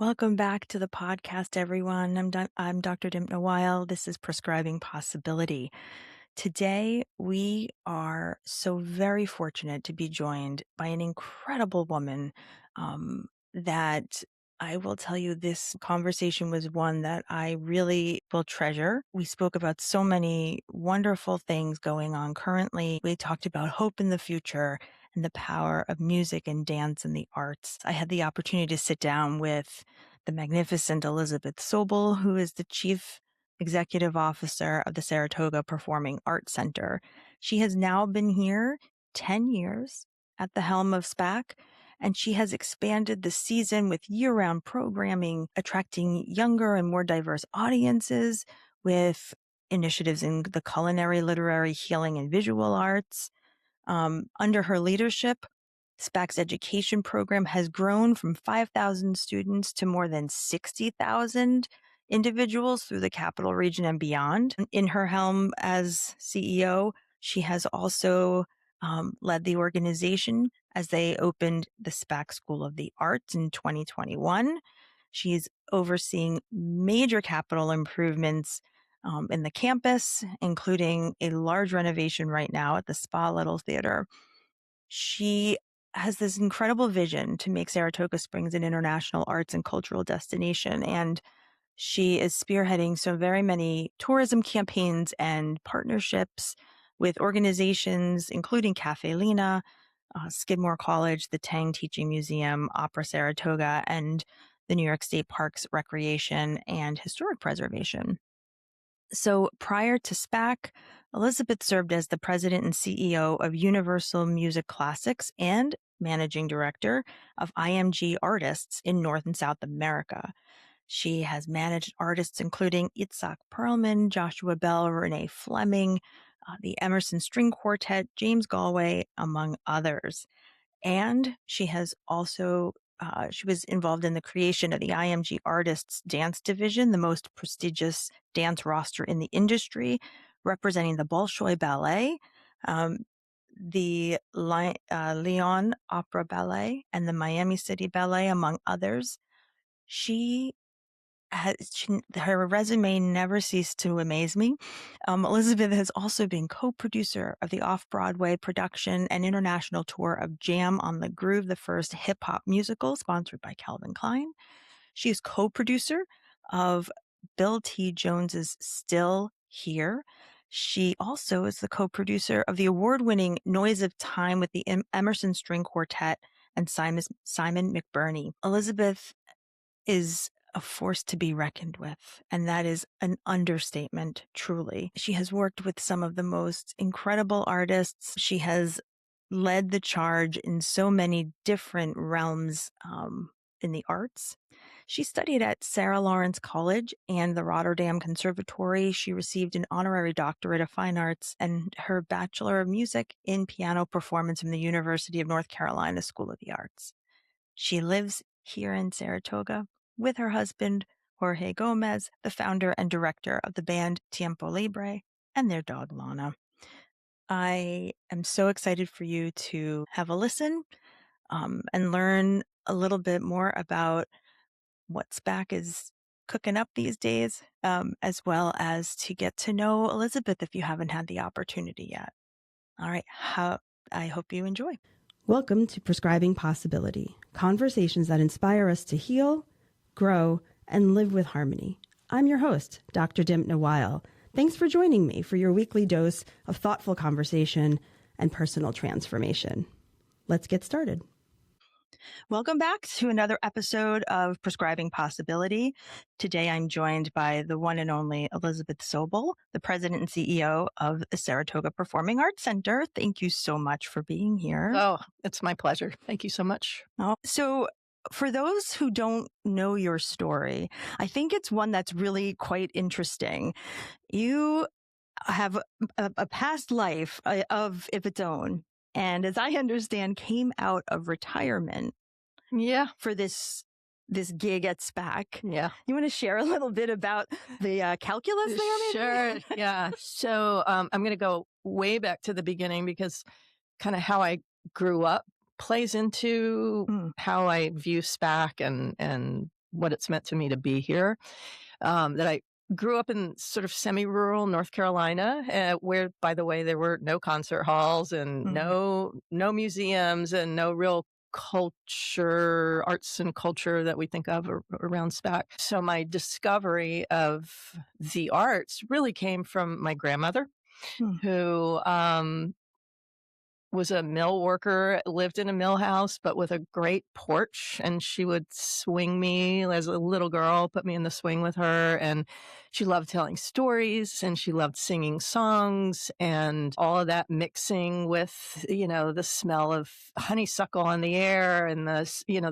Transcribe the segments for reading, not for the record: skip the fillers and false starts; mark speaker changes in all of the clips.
Speaker 1: Welcome back to the podcast, everyone. I'm Dr. Dimna Weil. This is Prescribing Possibility. Today, we are so very fortunate to be joined by an incredible woman that I will tell you this conversation was one that I really will treasure. We spoke about so many wonderful things going on currently. We talked about hope in the future and the power of music and dance and the arts. I had the opportunity to sit down with the magnificent Elizabeth Sobol, who is the Chief Executive Officer of the Saratoga Performing Arts Center. She has now been here 10 years at the helm of SPAC, and she has expanded the season with year-round programming, attracting younger and more diverse audiences with initiatives in the culinary, literary, healing, and visual arts. Under her leadership, SPAC's education program has grown from 5,000 students to more than 60,000 individuals through the capital region and beyond. In her helm as CEO, she has also led the organization as they opened the SPAC School of the Arts in 2021. She's overseeing major capital improvements in the campus, including a large renovation right now at the Spa Little Theater. She has this incredible vision to make Saratoga Springs an international arts and cultural destination. And she is spearheading so very many tourism campaigns and partnerships with organizations, including Cafe Lena, Skidmore College, the Tang Teaching Museum, Opera Saratoga, and the New York State Parks Recreation and Historic Preservation. So prior to SPAC, Elizabeth served as the president and CEO of Universal Music Classics and managing director of IMG Artists in North and South America. She has managed artists including Itzhak Perlman, Joshua Bell, Renee Fleming, the Emerson String Quartet, James Galway, among others. And she has also she was involved in the creation of the IMG Artists Dance Division, the most prestigious dance roster in the industry, representing the Bolshoi Ballet, the Lyon Opera Ballet, and the Miami City Ballet, among others. Her resume never ceased to amaze me. Elizabeth has also been co-producer of the off-Broadway production and international tour of Jam on the Groove, the first hip-hop musical sponsored by Calvin Klein. She is co-producer of Bill T. Jones's Still Here. She also is the co-producer of the award-winning Noise of Time with the Emerson String Quartet and Simon McBurney. Elizabeth is a force to be reckoned with, and that is an understatement, truly. She has worked with some of the most incredible artists. She has led the charge in so many different realms in the arts. She studied at Sarah Lawrence College and the Rotterdam Conservatory. She received an honorary doctorate of fine arts and her Bachelor of Music in piano performance from the University of North Carolina School of the Arts. She lives here in Saratoga with her husband, Jorge Gomez, the founder and director of the band Tiempo Libre, and their dog, Lana. I am so excited for you to have a listen and learn a little bit more about what SPAC is cooking up these days, as well as to get to know Elizabeth if you haven't had the opportunity yet. All right, I hope you enjoy.
Speaker 2: Welcome to Prescribing Possibility, conversations that inspire us to heal, grow, and live with harmony. I'm your host, Dr. Dimna Weil. Thanks for joining me for your weekly dose of thoughtful conversation and personal transformation. Let's get started.
Speaker 1: Welcome back to another episode of Prescribing Possibility. Today, I'm joined by the one and only Elizabeth Sobol, the president and CEO of the Saratoga Performing Arts Center. Thank you so much for being here.
Speaker 3: Oh, it's my pleasure. Thank you so much.
Speaker 1: So for those who don't know your story, I think it's one that's really quite interesting. You have a past life of its own. And as I understand, came out of retirement.
Speaker 3: Yeah.
Speaker 1: For this gig at SPAC.
Speaker 3: Yeah.
Speaker 1: You want to share a little bit about the calculus there? Maybe?
Speaker 3: Sure. Yeah. So I'm going to go way back to the beginning because kind of how I grew up plays into how I view SPAC and what it's meant to me to be here. That I grew up in sort of semi-rural North Carolina, where, by the way, there were no concert halls and
Speaker 1: Mm.
Speaker 3: no museums and no real culture, arts and culture that we think of around SPAC. So my discovery of the arts really came from my grandmother,
Speaker 1: Mm.
Speaker 3: who was a mill worker, lived in a mill house, but with a great porch. And she would swing me as a little girl, put me in the swing with her. And she loved telling stories and she loved singing songs and all of that mixing with, the smell of honeysuckle in the air and the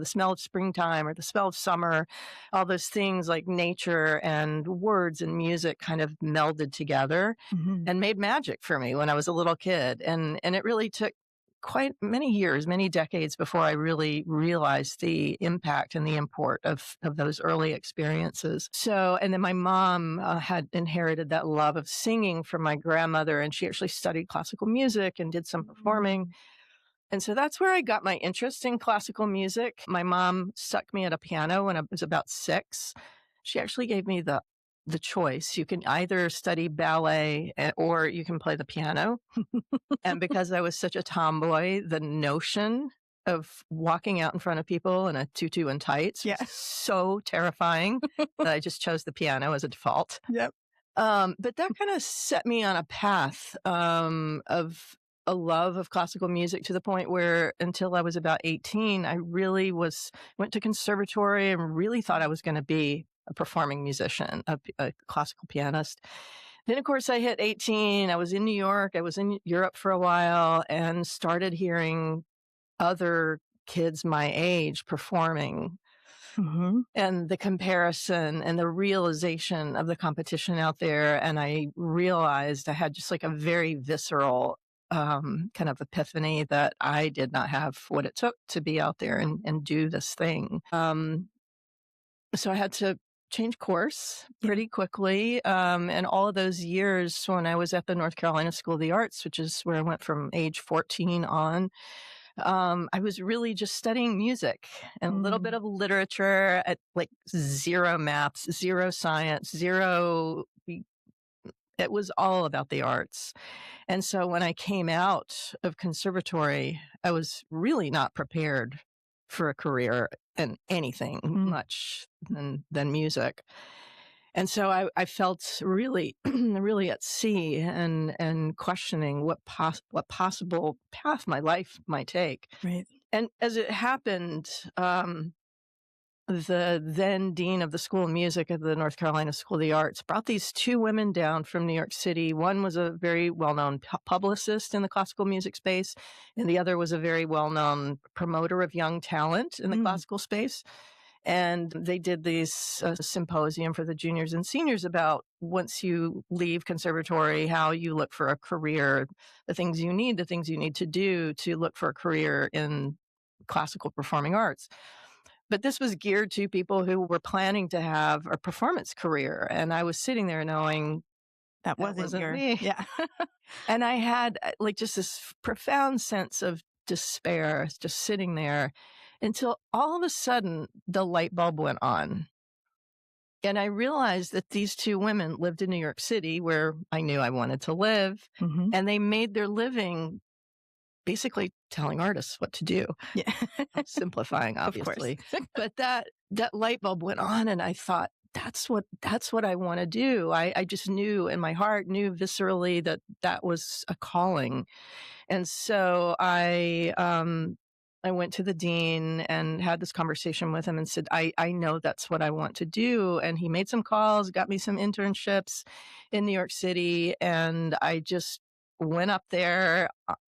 Speaker 3: smell of springtime or the smell of summer, all those things like nature and words and music kind of melded together
Speaker 1: Mhm.
Speaker 3: and made magic for me when I was a little kid. And it really took quite many years, many decades before I really realized the impact and the import of those early experiences. So, and then my mom had inherited that love of singing from my grandmother, and she actually studied classical music and did some performing. And so that's where I got my interest in classical music. My mom stuck me at a piano when I was about 6. She actually gave me the choice. You can either study ballet or you can play the piano. And because I was such a tomboy, the notion of walking out in front of people in a tutu and tights
Speaker 1: Yeah.
Speaker 3: was so terrifying that I just chose the piano as a default.
Speaker 1: Yep.
Speaker 3: But that kind of set me on a path of a love of classical music to the point where until I was about 18, I really went to conservatory and really thought I was going to be a performing musician, a classical pianist. Then, of course, I hit 18. I was in New York. I was in Europe for a while and started hearing other kids my age performing
Speaker 1: Mhm.
Speaker 3: and the comparison and the realization of the competition out there. And I realized I had just like a very visceral kind of epiphany that I did not have what it took to be out there and do this thing. So I had to change course
Speaker 1: Yeah.
Speaker 3: pretty quickly. And all of those years when I was at the North Carolina School of the Arts, which is where I went from age 14 on, I was really just studying music and a little bit
Speaker 1: Mm.
Speaker 3: of literature at like zero maths, zero science, zero. It was all about the arts. And so when I came out of conservatory, I was really not prepared for a career in anything
Speaker 1: Mm.
Speaker 3: much than music. And so I felt really, really at sea and questioning what possible path my life might take.
Speaker 1: Right.
Speaker 3: And as it happened, the then dean of the School of Music at the North Carolina School of the Arts brought these 2 women down from New York City. One was a very well-known publicist in the classical music space, and the other was a very well-known promoter of young talent in the
Speaker 1: Mm.
Speaker 3: classical space. And they did this symposium for the juniors and seniors about once you leave conservatory, how you look for a career, the things you need to do to look for a career in classical performing arts. But this was geared to people who were planning to have a performance career. And I was sitting there knowing
Speaker 1: That
Speaker 3: that
Speaker 1: wasn't
Speaker 3: wasn't
Speaker 1: your
Speaker 3: me.
Speaker 1: yeah.
Speaker 3: And I had like just this profound sense of despair just sitting there until all of a sudden the light bulb went on. And I realized that these 2 women lived in New York City where I knew I wanted to live.
Speaker 1: Mhm.
Speaker 3: And they made their living basically telling artists what to do.
Speaker 1: Yeah.
Speaker 3: I'm simplifying,
Speaker 1: Of course.
Speaker 3: obviously. But that light bulb went on and I thought, that's what I want to do. I just knew in my heart, knew viscerally that was a calling. And so I went to the dean and had this conversation with him and said, I know that's what I want to do. And he made some calls, got me some internships in New York City. And I just went up there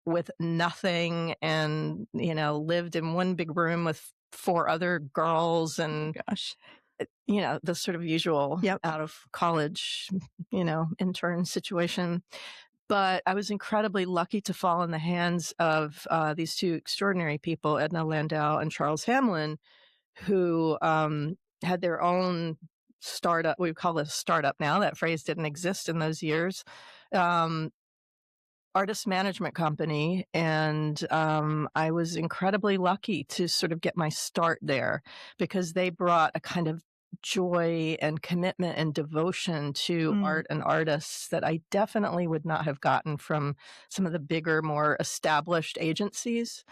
Speaker 3: with nothing and, lived in one big room with 4 other girls and,
Speaker 1: Gosh.
Speaker 3: the sort of usual
Speaker 1: Yep.
Speaker 3: out of college, intern situation. But I was incredibly lucky to fall in the hands of these 2 extraordinary people, Edna Landau and Charles Hamlin, who had their own startup. We call it a startup now. That phrase didn't exist in those years. Um, artist management company. And I was incredibly lucky to sort of get my start there because they brought a kind of joy and commitment and devotion to art and artists that I definitely would not have gotten from some of the bigger, more established agencies.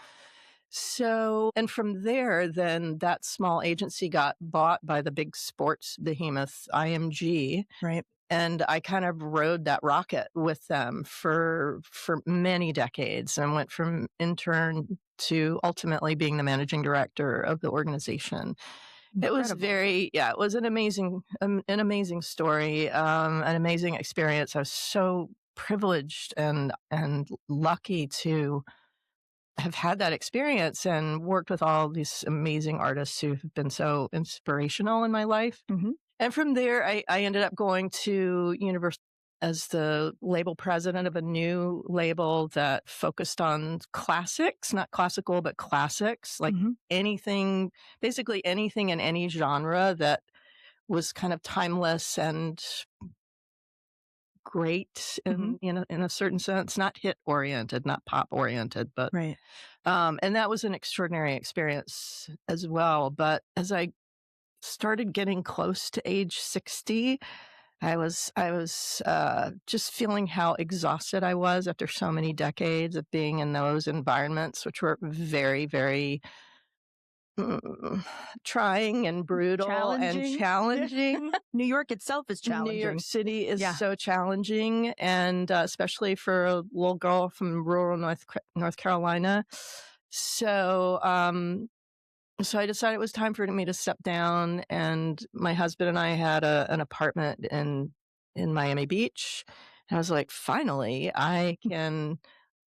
Speaker 3: So, and from there, then that small agency got bought by the big sports behemoth IMG,
Speaker 1: Right.
Speaker 3: and I kind of rode that rocket with them for many decades and went from intern to ultimately being the managing director of the organization. It was
Speaker 1: Incredible.
Speaker 3: it was an amazing story, an amazing experience. I was so privileged and lucky to have had that experience and worked with all these amazing artists who have been so inspirational in my life.
Speaker 1: Mhm.
Speaker 3: And from there, I ended up going to university as the label president of a new label that focused on classics, not classical, but classics, like
Speaker 1: Mhm.
Speaker 3: anything, basically anything in any genre that was kind of timeless and great
Speaker 1: Mhm.
Speaker 3: in a certain sense, not hit oriented, not pop oriented, but
Speaker 1: Right.
Speaker 3: and that was an extraordinary experience as well. But as I started getting close to age 60, I was just feeling how exhausted I was after so many decades of being in those environments, which were very, very mm, trying and brutal and
Speaker 1: Challenging.
Speaker 3: challenging.
Speaker 1: New York itself is
Speaker 3: New York
Speaker 1: challenging.
Speaker 3: City is
Speaker 1: Yeah.
Speaker 3: so challenging, and especially for a little girl from rural North Carolina. So, so I decided it was time for me to step down, and my husband and I had an apartment in Miami Beach. And I was like, finally, I can.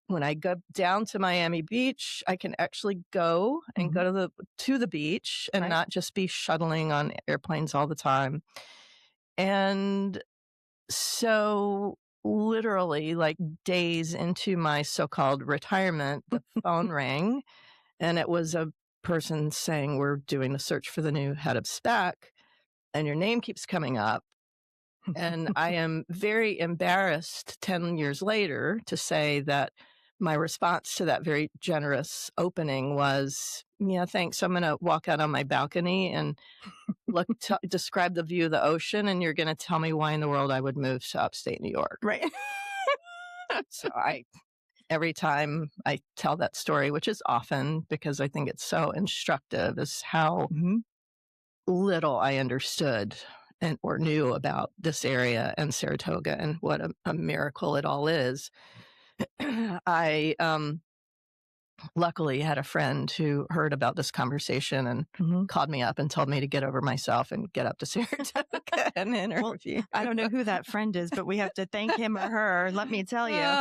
Speaker 3: When I go down to Miami Beach, I can actually go and
Speaker 1: Mhm.
Speaker 3: go to the beach and
Speaker 1: Right.
Speaker 3: not just be shuttling on airplanes all the time. And so, literally, like days into my so-called retirement, the phone rang, and it was a person saying, "We're doing the search for the new head of spec, and your name keeps coming up." And I am very embarrassed 10 years later to say that my response to that very generous opening was, "Yeah, thanks. I'm going to walk out on my balcony and describe the view of the ocean, and you're going to tell me why in the world I would move to upstate New York."
Speaker 1: Right.
Speaker 3: So every time I tell that story, which is often because I think it's so instructive, is how
Speaker 1: Mhm.
Speaker 3: little I understood and or knew about this area and Saratoga and what a miracle it all is. I luckily had a friend who heard about this conversation and
Speaker 1: Mhm.
Speaker 3: called me up and told me to get over myself and get up to Saratoga and
Speaker 1: Well,
Speaker 3: interview.
Speaker 1: I don't know who that friend is, but we have to thank him or her, let me tell you.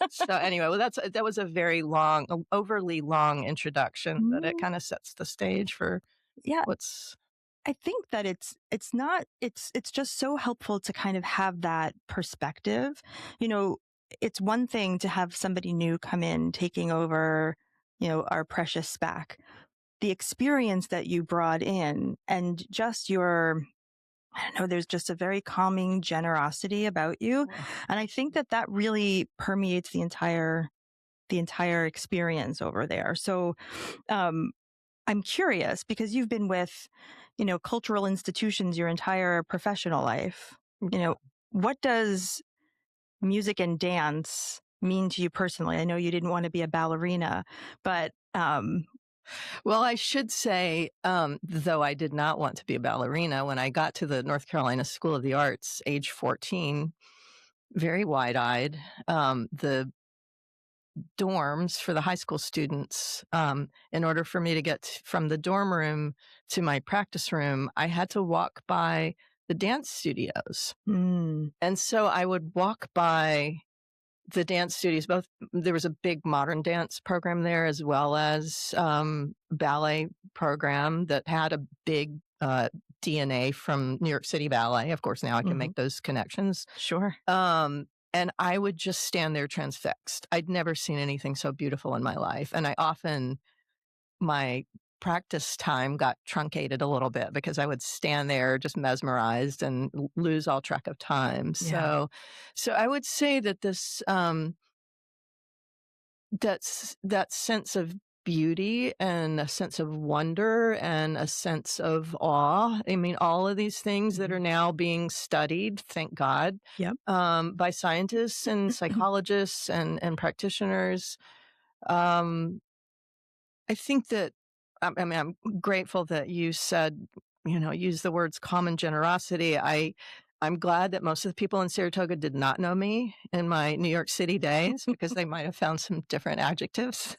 Speaker 3: So anyway, well, that was a very long, overly long introduction, but it
Speaker 1: Mm,
Speaker 3: kind of sets the stage for
Speaker 1: yeah,
Speaker 3: what's.
Speaker 1: I think that it's not it's just so helpful to kind of have that perspective. You know, it's one thing to have somebody new come in taking over, our precious SPAC. The experience that you brought in and just your I don't know, there's just a very calming generosity about you. And I think that that really permeates the entire experience over there. So, um, I'm curious because you've been with, cultural institutions your entire professional life. You know, what does music and dance mean to you personally? I know you didn't want to be a ballerina, but
Speaker 3: Well, I should say, though I did not want to be a ballerina, when I got to the North Carolina School of the Arts, age 14, very wide-eyed, the dorms for the high school students, in order for me to get from the dorm room to my practice room, I had to walk by the dance studios.
Speaker 1: mm,
Speaker 3: And so I would walk by the dance studios, both there was a big modern dance program there as well as ballet program that had a big DNA from New York City Ballet. Of course, now I can
Speaker 1: mhm,
Speaker 3: make those connections.
Speaker 1: sure.
Speaker 3: And I would just stand there transfixed. I'd never seen anything so beautiful in my life. And my practice time got truncated a little bit because I would stand there just mesmerized and lose all track of time.
Speaker 1: Yeah.
Speaker 3: So I would say that this, that sense of beauty and a sense of wonder and a sense of awe. I mean, all of these things that
Speaker 1: Mhm.
Speaker 3: are now being studied, thank God,
Speaker 1: Yep.
Speaker 3: by scientists and psychologists and practitioners. Um, I think that I mean, I'm grateful that you said, use the words common generosity. I'm glad that most of the people in Saratoga did not know me in my New York City days because they might have found some different adjectives.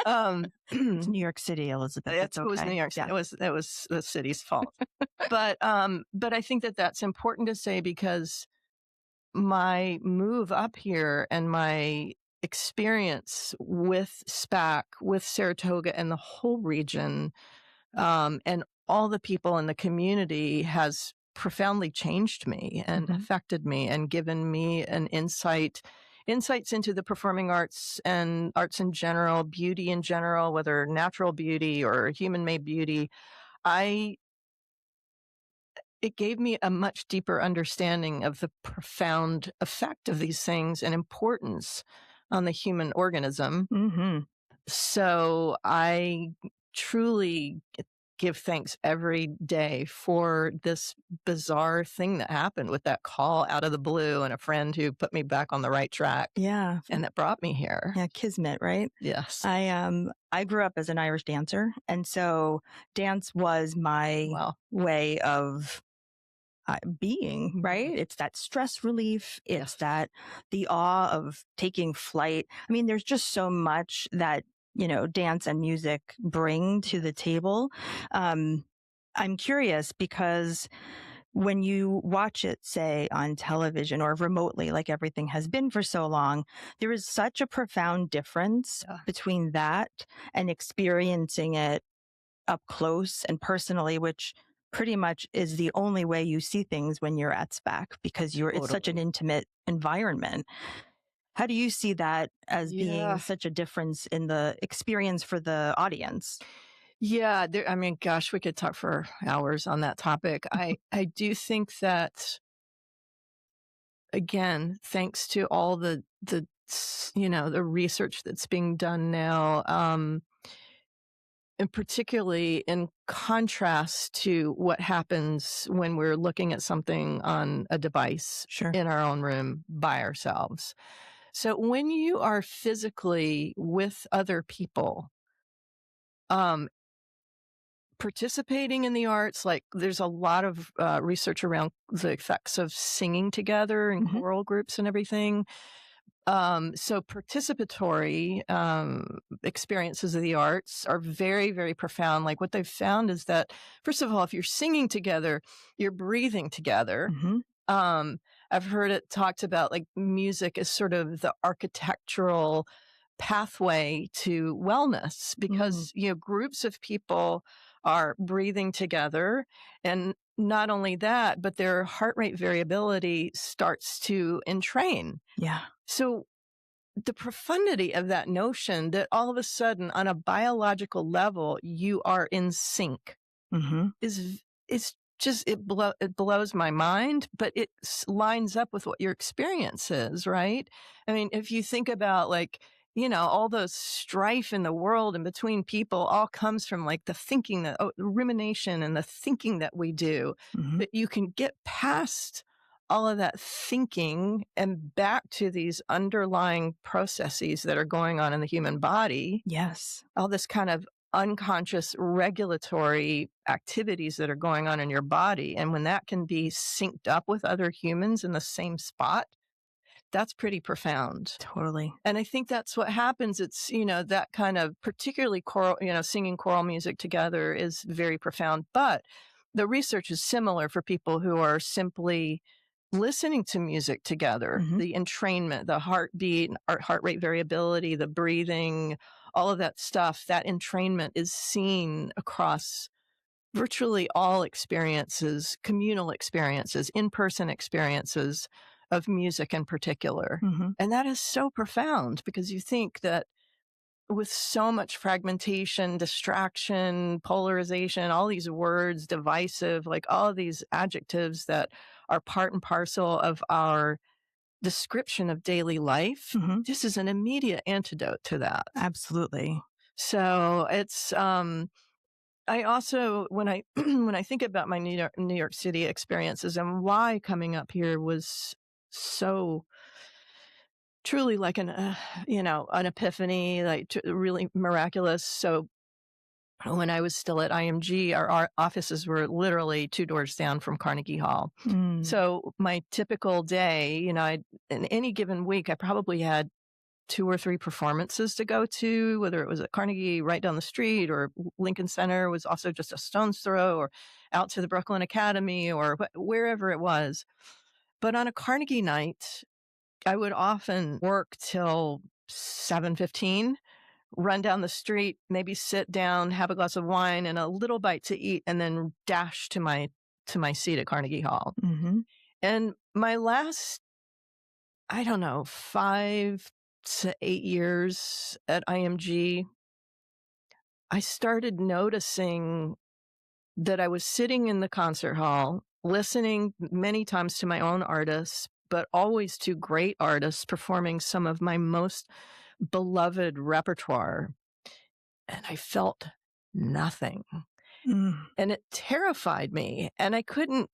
Speaker 3: um,
Speaker 1: It's New York City, Elizabeth. It's
Speaker 3: it was New
Speaker 1: okay.
Speaker 3: York City.
Speaker 1: Yeah.
Speaker 3: It was the city's fault. But I think that that's important to say because my move up here and my experience with SPAC, with Saratoga and the whole region, and all the people in the community has profoundly changed me and
Speaker 1: Mhm.
Speaker 3: affected me and given me an insights into the performing arts and arts in general, beauty in general, whether natural beauty or human made beauty. I It gave me a much deeper understanding of the profound effect of these things and importance on the human organism.
Speaker 1: Mhm.
Speaker 3: So I truly give thanks every day for this bizarre thing that happened with that call out of the blue and a friend who put me back on the right track
Speaker 1: Yeah.
Speaker 3: and that brought me here.
Speaker 1: Yeah, kismet, right?
Speaker 3: Yes.
Speaker 1: I grew up as an Irish dancer, and so dance was my
Speaker 3: Well,
Speaker 1: way of being, right?
Speaker 3: mhm.
Speaker 1: It's that stress relief. It's
Speaker 3: Yes.
Speaker 1: that the awe of taking flight. I mean, there's just so much that, dance and music bring to the
Speaker 3: Yes.
Speaker 1: table. Um, I'm curious because when you watch it, say, on television or remotely, like everything has been for so long, there is such a profound difference
Speaker 3: Yeah.
Speaker 1: between that and experiencing it up close and personally, which pretty much is the only way you see things when you're at SPAC because it's such an
Speaker 3: Totally.
Speaker 1: intimate environment. How do you see that as being
Speaker 3: Yeah.
Speaker 1: such a difference in the experience for the audience?
Speaker 3: Yeah, I mean, gosh, we could talk for hours on that topic. I do think that again, thanks to all the research that's being done now, and particularly in contrast to what happens when we're looking at something on a device
Speaker 1: Sure.
Speaker 3: in our own room by ourselves. So when you are physically with other people, um, participating in the arts, like there's a lot of research around the effects of singing together in
Speaker 1: Hmm.
Speaker 3: choral groups and everything. So participatory experiences of the arts are very, very profound. Like what they've found is that, first of all, if you're singing together, you're breathing together.
Speaker 1: Hmm.
Speaker 3: Um, I've heard it talked about like music is sort of the architectural pathway to wellness
Speaker 1: Mm.
Speaker 3: because, groups of people are breathing together. And not only that, but their heart rate variability starts to entrain.
Speaker 1: Yeah.
Speaker 3: So the profundity of that notion that all of a sudden on a biological level you are in sync
Speaker 1: Hmm.
Speaker 3: is just it blows my mind, but it lines up with what your experience is, right? I mean, if you think about like, all those strife in the world and between people all comes from like the thinking the rumination and the thinking that we do.
Speaker 1: Hmm.
Speaker 3: But you can get past all of that thinking and back to these underlying processes that are going on in the human body,
Speaker 1: Yes.
Speaker 3: all this kind of unconscious regulatory activities that are going on in your body. And when that can be synced up with other humans in the same spot, that's pretty profound.
Speaker 1: Totally.
Speaker 3: And I think that's what happens. It's, that kind of particularly choral, singing choral music together is very profound. But the research is similar for people who are simply listening to music together,
Speaker 1: Hmm.
Speaker 3: the entrainment, the heartbeat, heart rate variability, the breathing, all of that stuff, that entrainment is seen across virtually all experiences, communal experiences, in person experiences of music in particular.
Speaker 1: Hmm.
Speaker 3: And that is so profound because you think that with so much fragmentation, distraction, polarization, all these words, divisive, like all of these adjectives that are part and parcel of our description of daily life,
Speaker 1: Mhm.
Speaker 3: this is an immediate antidote to that.
Speaker 1: Absolutely.
Speaker 3: So it's, I also, when I when I think about my New York City experiences and why coming up here was so truly like an epiphany, like really miraculous. So when I was still at IMG, our offices were literally 2 doors down from Carnegie Hall.
Speaker 1: Mm.
Speaker 3: So my typical day, in any given week, I probably had 2 or 3 performances to go to, whether it was at Carnegie right down the street or Lincoln Center was also just a stone's throw, or out to the Brooklyn Academy, or wherever it was. But on a Carnegie night, I would often work till 7:15, run down the street, maybe sit down, have a glass of wine and a little bite to eat, and then dash to my seat at Carnegie Hall.
Speaker 1: Mhm.
Speaker 3: And my last, I don't know, 5 to 8 years at IMG, I started noticing that I was sitting in the concert hall, listening many times to my own artists, but always to great artists performing some of my most beloved repertoire. And I felt nothing.
Speaker 1: Mm.
Speaker 3: And it terrified me, and I couldn't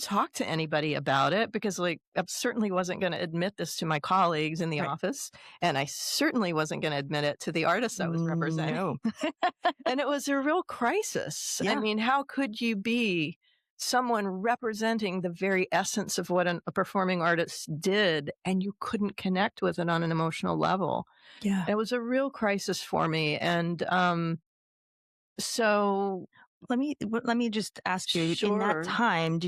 Speaker 3: talk to anybody about it because, like, I certainly wasn't gonna admit this to my colleagues in the
Speaker 1: Right.
Speaker 3: office, and I certainly wasn't gonna admit it to the artists I was representing.
Speaker 1: No.
Speaker 3: And it was a real crisis. I
Speaker 1: Yeah.
Speaker 3: mean, how could you be someone representing the very essence of what a performing artist did, and you couldn't connect with it on an emotional level?
Speaker 1: Yeah.
Speaker 3: It was a real crisis for me, and, so
Speaker 1: Let me just ask you, in that
Speaker 3: sure.
Speaker 1: time,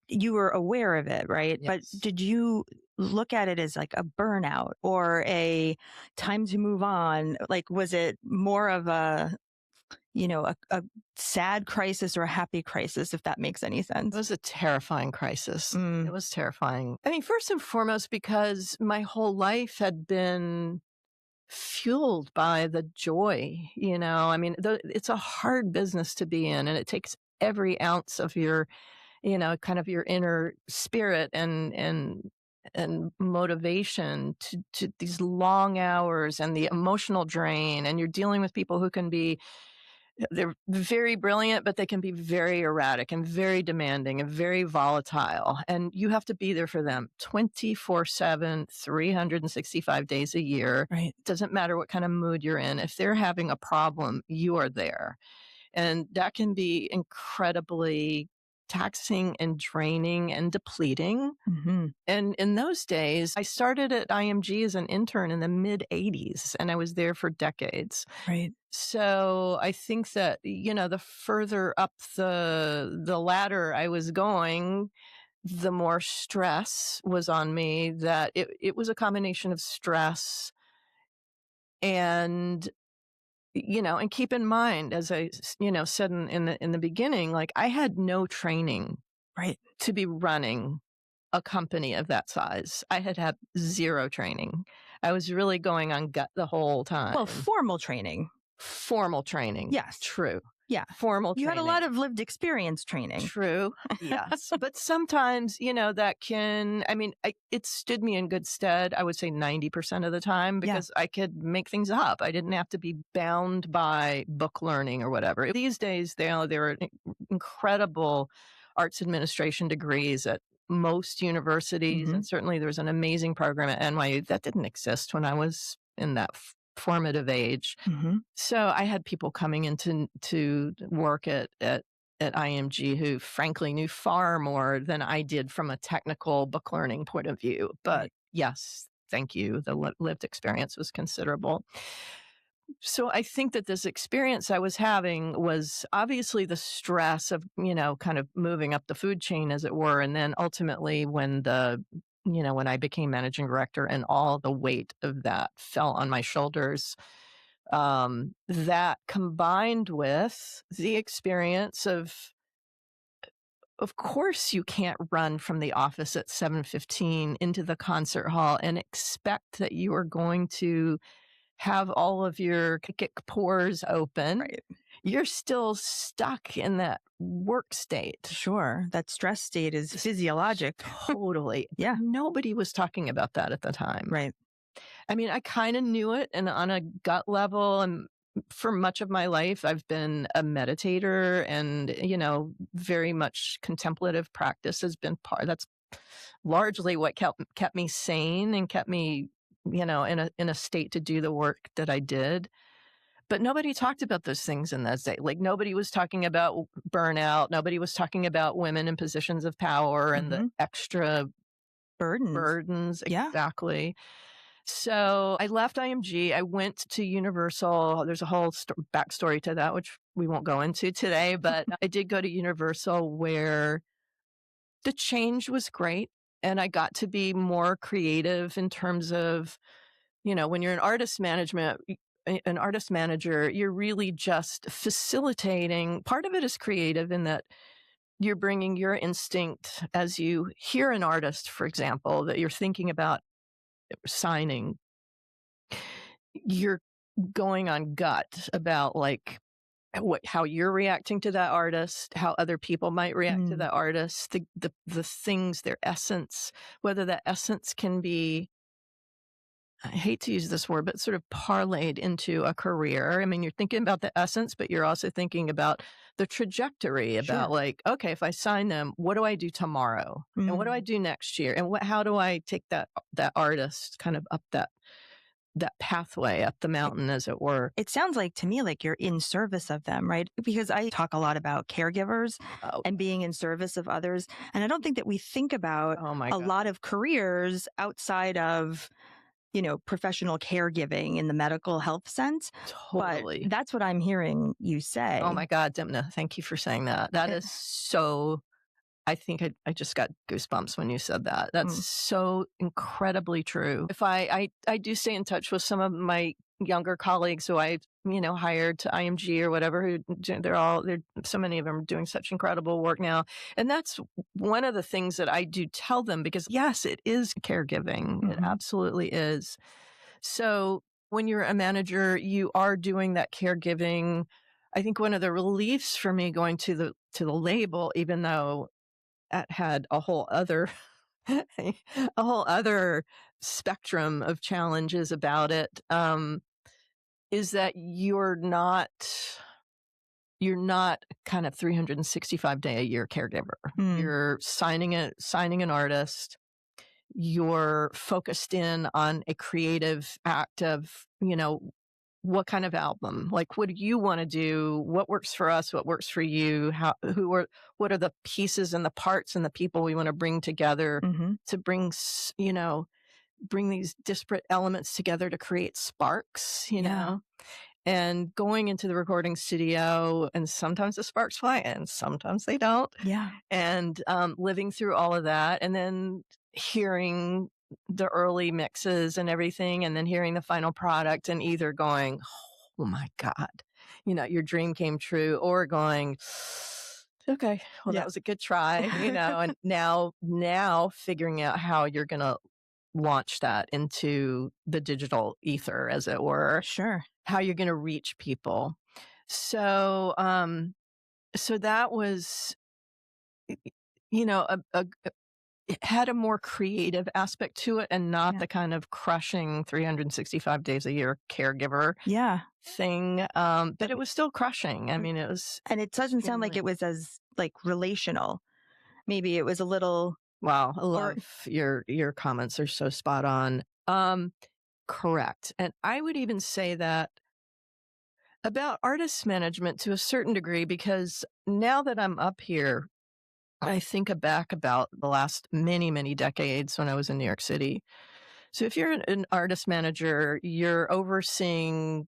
Speaker 1: you were aware of it, right? But
Speaker 3: Yes.
Speaker 1: did you look at it as like a burnout or a time to move on? Like, was it more of a sad crisis or a happy crisis, if that makes any
Speaker 3: It
Speaker 1: sense?
Speaker 3: was a terrifying crisis. It
Speaker 1: Mm.
Speaker 3: was terrifying. I mean, first and foremost, because my whole life had been fueled by the joy, I mean, it's a hard business to be in, and it takes every ounce of your, kind of your inner spirit and motivation to these long hours and the emotional drain, and you're dealing with people who can be, they're very brilliant, but they can be very erratic and very demanding and very volatile. And you have to be there for them 24/7, 365 days a year.
Speaker 1: Right.
Speaker 3: It doesn't matter what kind of mood you're in. If they're having a problem, you are there. And that can be incredibly taxing and draining and depleting.
Speaker 1: Hmm.
Speaker 3: And in those days, I started at IMG as an intern in the mid 80s, and I was there for decades.
Speaker 1: Right.
Speaker 3: So I think that, the further up the ladder I was going, the more stress was on me, that it was a combination of stress and, and keep in mind, as said in the beginning, like, I had no training
Speaker 1: Right.
Speaker 3: to be running a company of that size. I had 0 training. I was really going on gut the whole
Speaker 1: Well,
Speaker 3: time.
Speaker 1: formal training.
Speaker 3: Formal training.
Speaker 1: Yes.
Speaker 3: True.
Speaker 1: Yeah.
Speaker 3: Formal
Speaker 1: You had a lot
Speaker 3: training.
Speaker 1: of lived experience training.
Speaker 3: True. Yes. But sometimes, that can, I mean, it stood me in good stead, I would say 90% of the time,
Speaker 1: Yeah.
Speaker 3: because I could make things up. I didn't have to be bound by book learning or whatever. These days, there are incredible arts administration degrees at most universities.
Speaker 1: Hmm.
Speaker 3: And certainly there's an amazing program at NYU that didn't exist when I was in that formative age.
Speaker 1: Hmm.
Speaker 3: So I had people coming to work at IMG who frankly knew far more than I did from a technical book learning point of view. But
Speaker 1: Right.
Speaker 3: yes, thank you. The lived experience was considerable. So I think that this experience I was having was obviously the stress of, kind of moving up the food chain, as it were. And then ultimately when I became managing director and all the weight of that fell on my shoulders, that combined with the experience of course you can't run from the office at 7:15 into the concert hall and expect that you are going to have all of your pores open,
Speaker 1: Right.
Speaker 3: you're still stuck in that work state.
Speaker 1: Sure. That stress state is physiologic.
Speaker 3: Totally.
Speaker 1: Yeah.
Speaker 3: Nobody was talking about that at the time.
Speaker 1: Right.
Speaker 3: I mean, I kind of knew it and on a gut level. And for much of my life, I've been a meditator and, very much contemplative practice has been that's largely what kept me sane and kept me, in a state to do the work that I did. But nobody talked about those things in that day. Like nobody was talking about burnout. Nobody was talking about women in positions of power and the
Speaker 1: Hmm.
Speaker 3: extra
Speaker 1: Burdens.
Speaker 3: burdens.
Speaker 1: Yeah.
Speaker 3: Exactly. So I left IMG. I went to Universal. There's a whole backstory to that, which we won't go into today. But I did go to Universal where the change was great. And I got to be more creative in terms of, when you're an artist manager, you're really just facilitating. Part of it is creative in that you're bringing your instinct as you hear an artist, for example, that you're thinking about signing. You're going on gut about like how you're reacting to that artist, how other people might react to
Speaker 1: Mm.
Speaker 3: that artist, the things, their essence, whether that essence can be, I hate to use this word, but sort of parlayed into a career. I mean, you're thinking about the essence, but you're also thinking about the trajectory, about
Speaker 1: Sure.
Speaker 3: like, okay, if I sign them, what do I do tomorrow? And what do I
Speaker 1: Mm.
Speaker 3: do next year? And how do I take that artist kind of up that pathway up the
Speaker 1: It,
Speaker 3: mountain, as it were?
Speaker 1: it sounds like to me like you're in service of them, right? Because I talk a lot about caregivers
Speaker 3: Oh,
Speaker 1: and being in service of others. And I don't think that we think about
Speaker 3: oh my
Speaker 1: a
Speaker 3: God.
Speaker 1: lot of careers outside of professional caregiving in the medical health sense. But
Speaker 3: Totally.
Speaker 1: that's what I'm hearing you
Speaker 3: Oh
Speaker 1: say.
Speaker 3: my God, Dimna, thank you for saying that. That
Speaker 1: Eh,
Speaker 3: is so, I think I just got goosebumps when you said that. That's
Speaker 1: mm,
Speaker 3: so incredibly true. If I do stay in touch with some of my younger colleagues who I, hired to IMG or whatever, they're so many of them are doing such incredible work now. And that's one of the things that I do tell them because yes, it is caregiving. It
Speaker 1: mhm,
Speaker 3: absolutely is. So when you're a manager, you are doing that caregiving. I think one of the reliefs for me going to the label, even though that had a whole other a whole other spectrum of challenges about it, is that you're not kind of 365 day a year caregiver.
Speaker 1: mm,
Speaker 3: You're signing an artist. You're focused in on a creative act of, what kind of album? Like, what do you want to do? What works for us? What works for you? What are the pieces and the parts and the people we want to bring together
Speaker 1: mhm,
Speaker 3: to bring these disparate elements together to create sparks,
Speaker 1: yeah,
Speaker 3: and going into the recording studio and sometimes the sparks fly and sometimes they don't.
Speaker 1: yeah,
Speaker 3: And living through all of that and then hearing the early mixes and everything and then hearing the final product and either going, oh my God, your dream came true, or going, okay, well, that
Speaker 1: yeah.
Speaker 3: was a good try, and now figuring out how you're going to launch that into the digital ether, as it were,
Speaker 1: Sure.
Speaker 3: how you're going to reach people. So, so that was, it had a more creative aspect to it and not
Speaker 1: Yeah.
Speaker 3: the kind of crushing 365 days a year caregiver
Speaker 1: Yeah.
Speaker 3: thing. But
Speaker 1: But
Speaker 3: it was still crushing. I
Speaker 1: mm,
Speaker 3: mean, it was
Speaker 1: and it doesn't sound like
Speaker 3: extremely,
Speaker 1: it was as like relational. Maybe it was a little
Speaker 3: wow. I
Speaker 1: or
Speaker 3: love your comments are so spot on. Correct. And I would even say that about artist management to a certain degree, because now that I'm up here, I think back about the last many, many decades when I was in New York City. So if you're an artist manager, you're overseeing,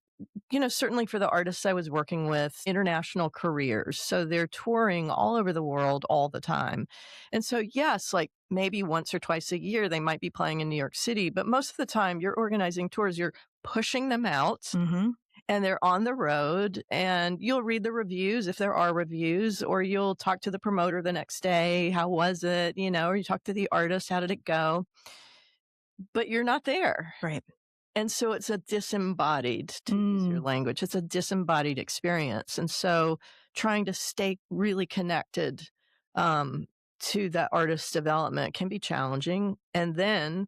Speaker 3: certainly for the artists I was working with, international careers. So they're touring all over the world all the time. And so, yes, like maybe once or twice a year, they might be playing in New York City, but most of the time you're organizing tours, you're pushing them out
Speaker 1: mhm,
Speaker 3: and they're on the road and you'll read the reviews if there are reviews, or you'll talk to the promoter the next day. How was it? Or you talk to the artist. How did it go? But you're not there.
Speaker 1: right.
Speaker 3: And so it's a disembodied, to use your language, it's a disembodied experience. And so trying to stay really connected to that artist's development can be challenging. And then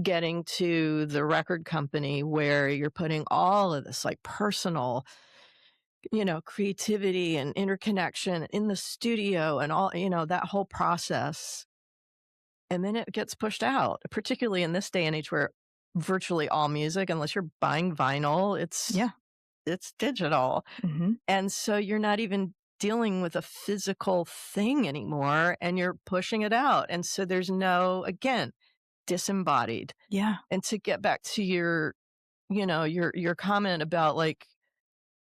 Speaker 3: getting to the record company where you're putting all of this like personal, creativity and interconnection in the studio and all, that whole process. And then it gets pushed out, particularly in this day and age where virtually all music, unless you're buying vinyl,
Speaker 1: Yeah.
Speaker 3: it's digital.
Speaker 1: Mm-hmm.
Speaker 3: And so you're not even dealing with a physical thing anymore, and you're pushing it out. And so there's no, again, disembodied.
Speaker 1: Yeah.
Speaker 3: And to get back to your, your comment about like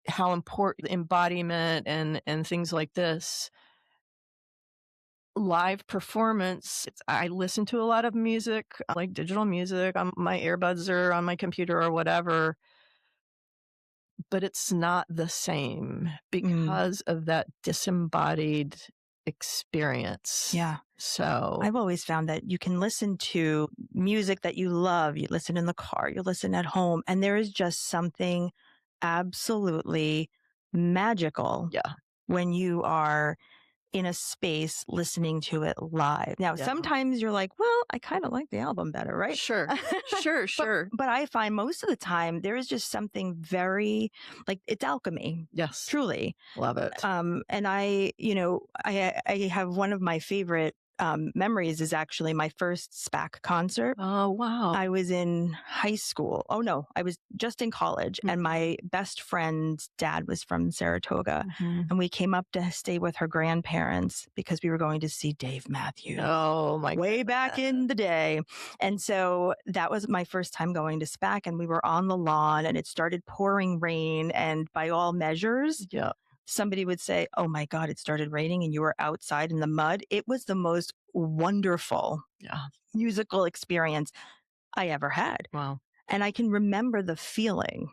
Speaker 3: how important embodiment and things like this, live performance. I listen to a lot of music, like digital music on my earbuds or on my computer or whatever, but it's not the same because of that disembodied experience.
Speaker 1: Yeah.
Speaker 3: So
Speaker 1: I've always found that you can listen to music that you love. You listen in the car, you listen at home, and there is just something absolutely magical
Speaker 3: yeah,
Speaker 1: when you are in a space listening to it live. Now,
Speaker 3: Yeah.
Speaker 1: sometimes you're like, well, I kind of like the album better, right?
Speaker 3: sure, sure.
Speaker 1: But I find most of the time there is just something very like it's alchemy,
Speaker 3: Yes,
Speaker 1: truly.
Speaker 3: love it.
Speaker 1: And I have one of my favorite memories is actually my first SPAC concert.
Speaker 3: Oh, wow.
Speaker 1: I was in high school. Oh no, I was just in college, and my best friend's dad was from Saratoga, and we came up to stay with her grandparents because we were going to see Dave Matthews.
Speaker 3: Oh, my
Speaker 1: Way back in the day. And so that was my first time going to SPAC, and we were on the lawn and it started pouring rain, and by all measures,
Speaker 3: Yeah.
Speaker 1: somebody would say, oh my God, it started raining and you were outside in the mud. It was the most wonderful musical experience I ever had.
Speaker 3: Wow.
Speaker 1: And I can remember the feeling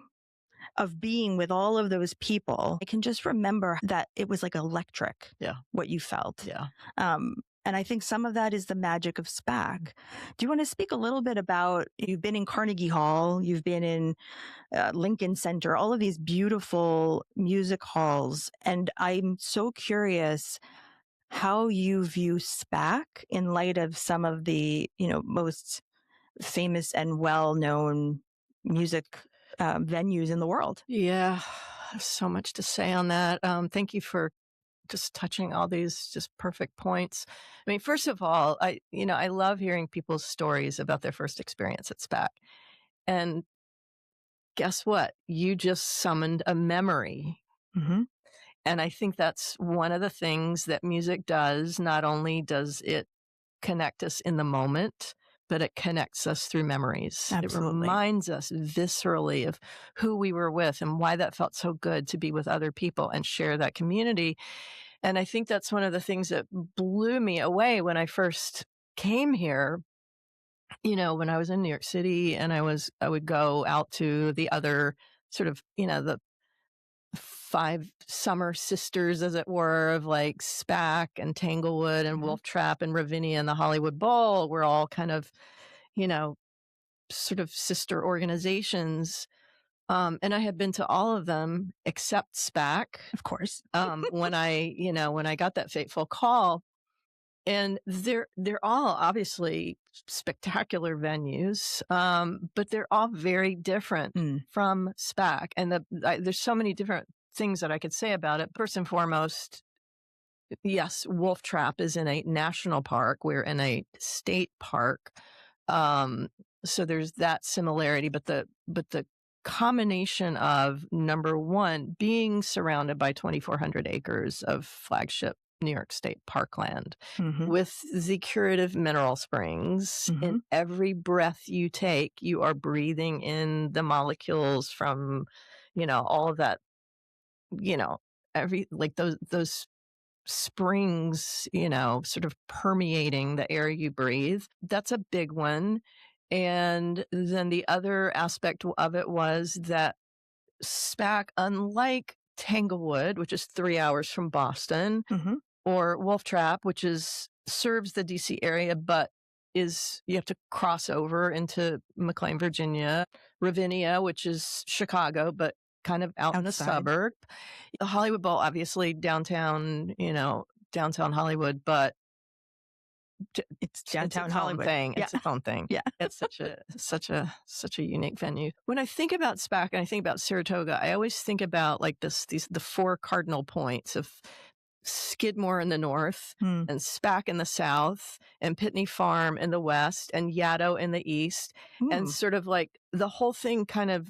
Speaker 1: of being with all of those people. I can just remember that it was like electric, what you felt.
Speaker 3: Yeah.
Speaker 1: And I think some of that is the magic of SPAC. Do you want to speak a little bit about, you've been in Carnegie Hall, you've been in Lincoln Center, all of these beautiful music halls. And I'm so curious how you view SPAC in light of some of the, most famous and well-known music venues in the world.
Speaker 3: Yeah. So much to say on that. Thank you for just touching all these just perfect points. I mean, first of all, I love hearing people's stories about their first experience at SPAC. And guess what? You just summoned a memory.
Speaker 1: Mm-hmm.
Speaker 3: And I think that's one of the things that music does. Not only does it connect us in the moment, but it connects us through memories.
Speaker 1: Absolutely.
Speaker 3: It reminds us viscerally of who we were with and why that felt so good to be with other people and share that community. And I think that's one of the things that blew me away when I first came here. When I was in New York City and I would go out to the other sort of, the 5 summer sisters, as it were, of like SPAC and Tanglewood and Wolf Trap and Ravinia and the Hollywood Bowl. We're all kind of, sort of sister organizations. And I had been to all of them except SPAC,
Speaker 1: of course.
Speaker 3: when I got that fateful call. And they're all obviously spectacular venues, but they're all very different from SPAC. And there's so many different things that I could say about it. First and foremost, yes, Wolf Trap is in a national park. We're in a state park. So there's that similarity, but the combination of, number one, being surrounded by 2,400 acres of flagship New York State parkland with the curative mineral springs. In every breath you take, you are breathing in the molecules from, all of that, those springs, sort of permeating the air you breathe. That's a big one. And then the other aspect of it was that SPAC, unlike Tanglewood, which is 3 hours from Boston, or Wolf Trap, which serves the DC area, but you have to cross over into McLean, Virginia. Ravinia, which is Chicago, but kind of out in the
Speaker 1: Outside.
Speaker 3: suburb. The Hollywood Bowl, obviously downtown, downtown Hollywood, but
Speaker 1: It's
Speaker 3: it's
Speaker 1: downtown
Speaker 3: its own
Speaker 1: Hollywood.
Speaker 3: thing.
Speaker 1: Yeah.
Speaker 3: It's its own thing.
Speaker 1: Yeah.
Speaker 3: It's such a unique venue. When I think about SPAC and I think about Saratoga, I always think about like the four cardinal points of Skidmore in the north
Speaker 1: Hmm.
Speaker 3: and SPAC in the south and Pitney Farm in the west and Yaddo in the east, and
Speaker 1: Ooh.
Speaker 3: sort of like the whole thing kind of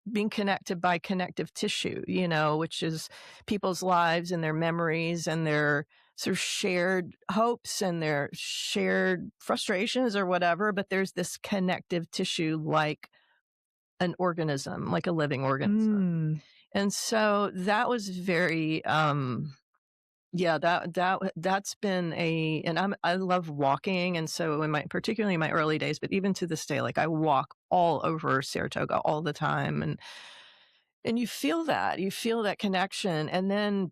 Speaker 3: being connected by connective tissue, which is people's lives and their memories and their sort of shared hopes and their shared frustrations or whatever. But there's this connective tissue like an organism, like a living organism.
Speaker 1: Mm.
Speaker 3: And so that was very, yeah, that's been and I love walking. And so particularly in my early days, but even to this day, like I walk all over Saratoga all the time. And you feel that connection. And then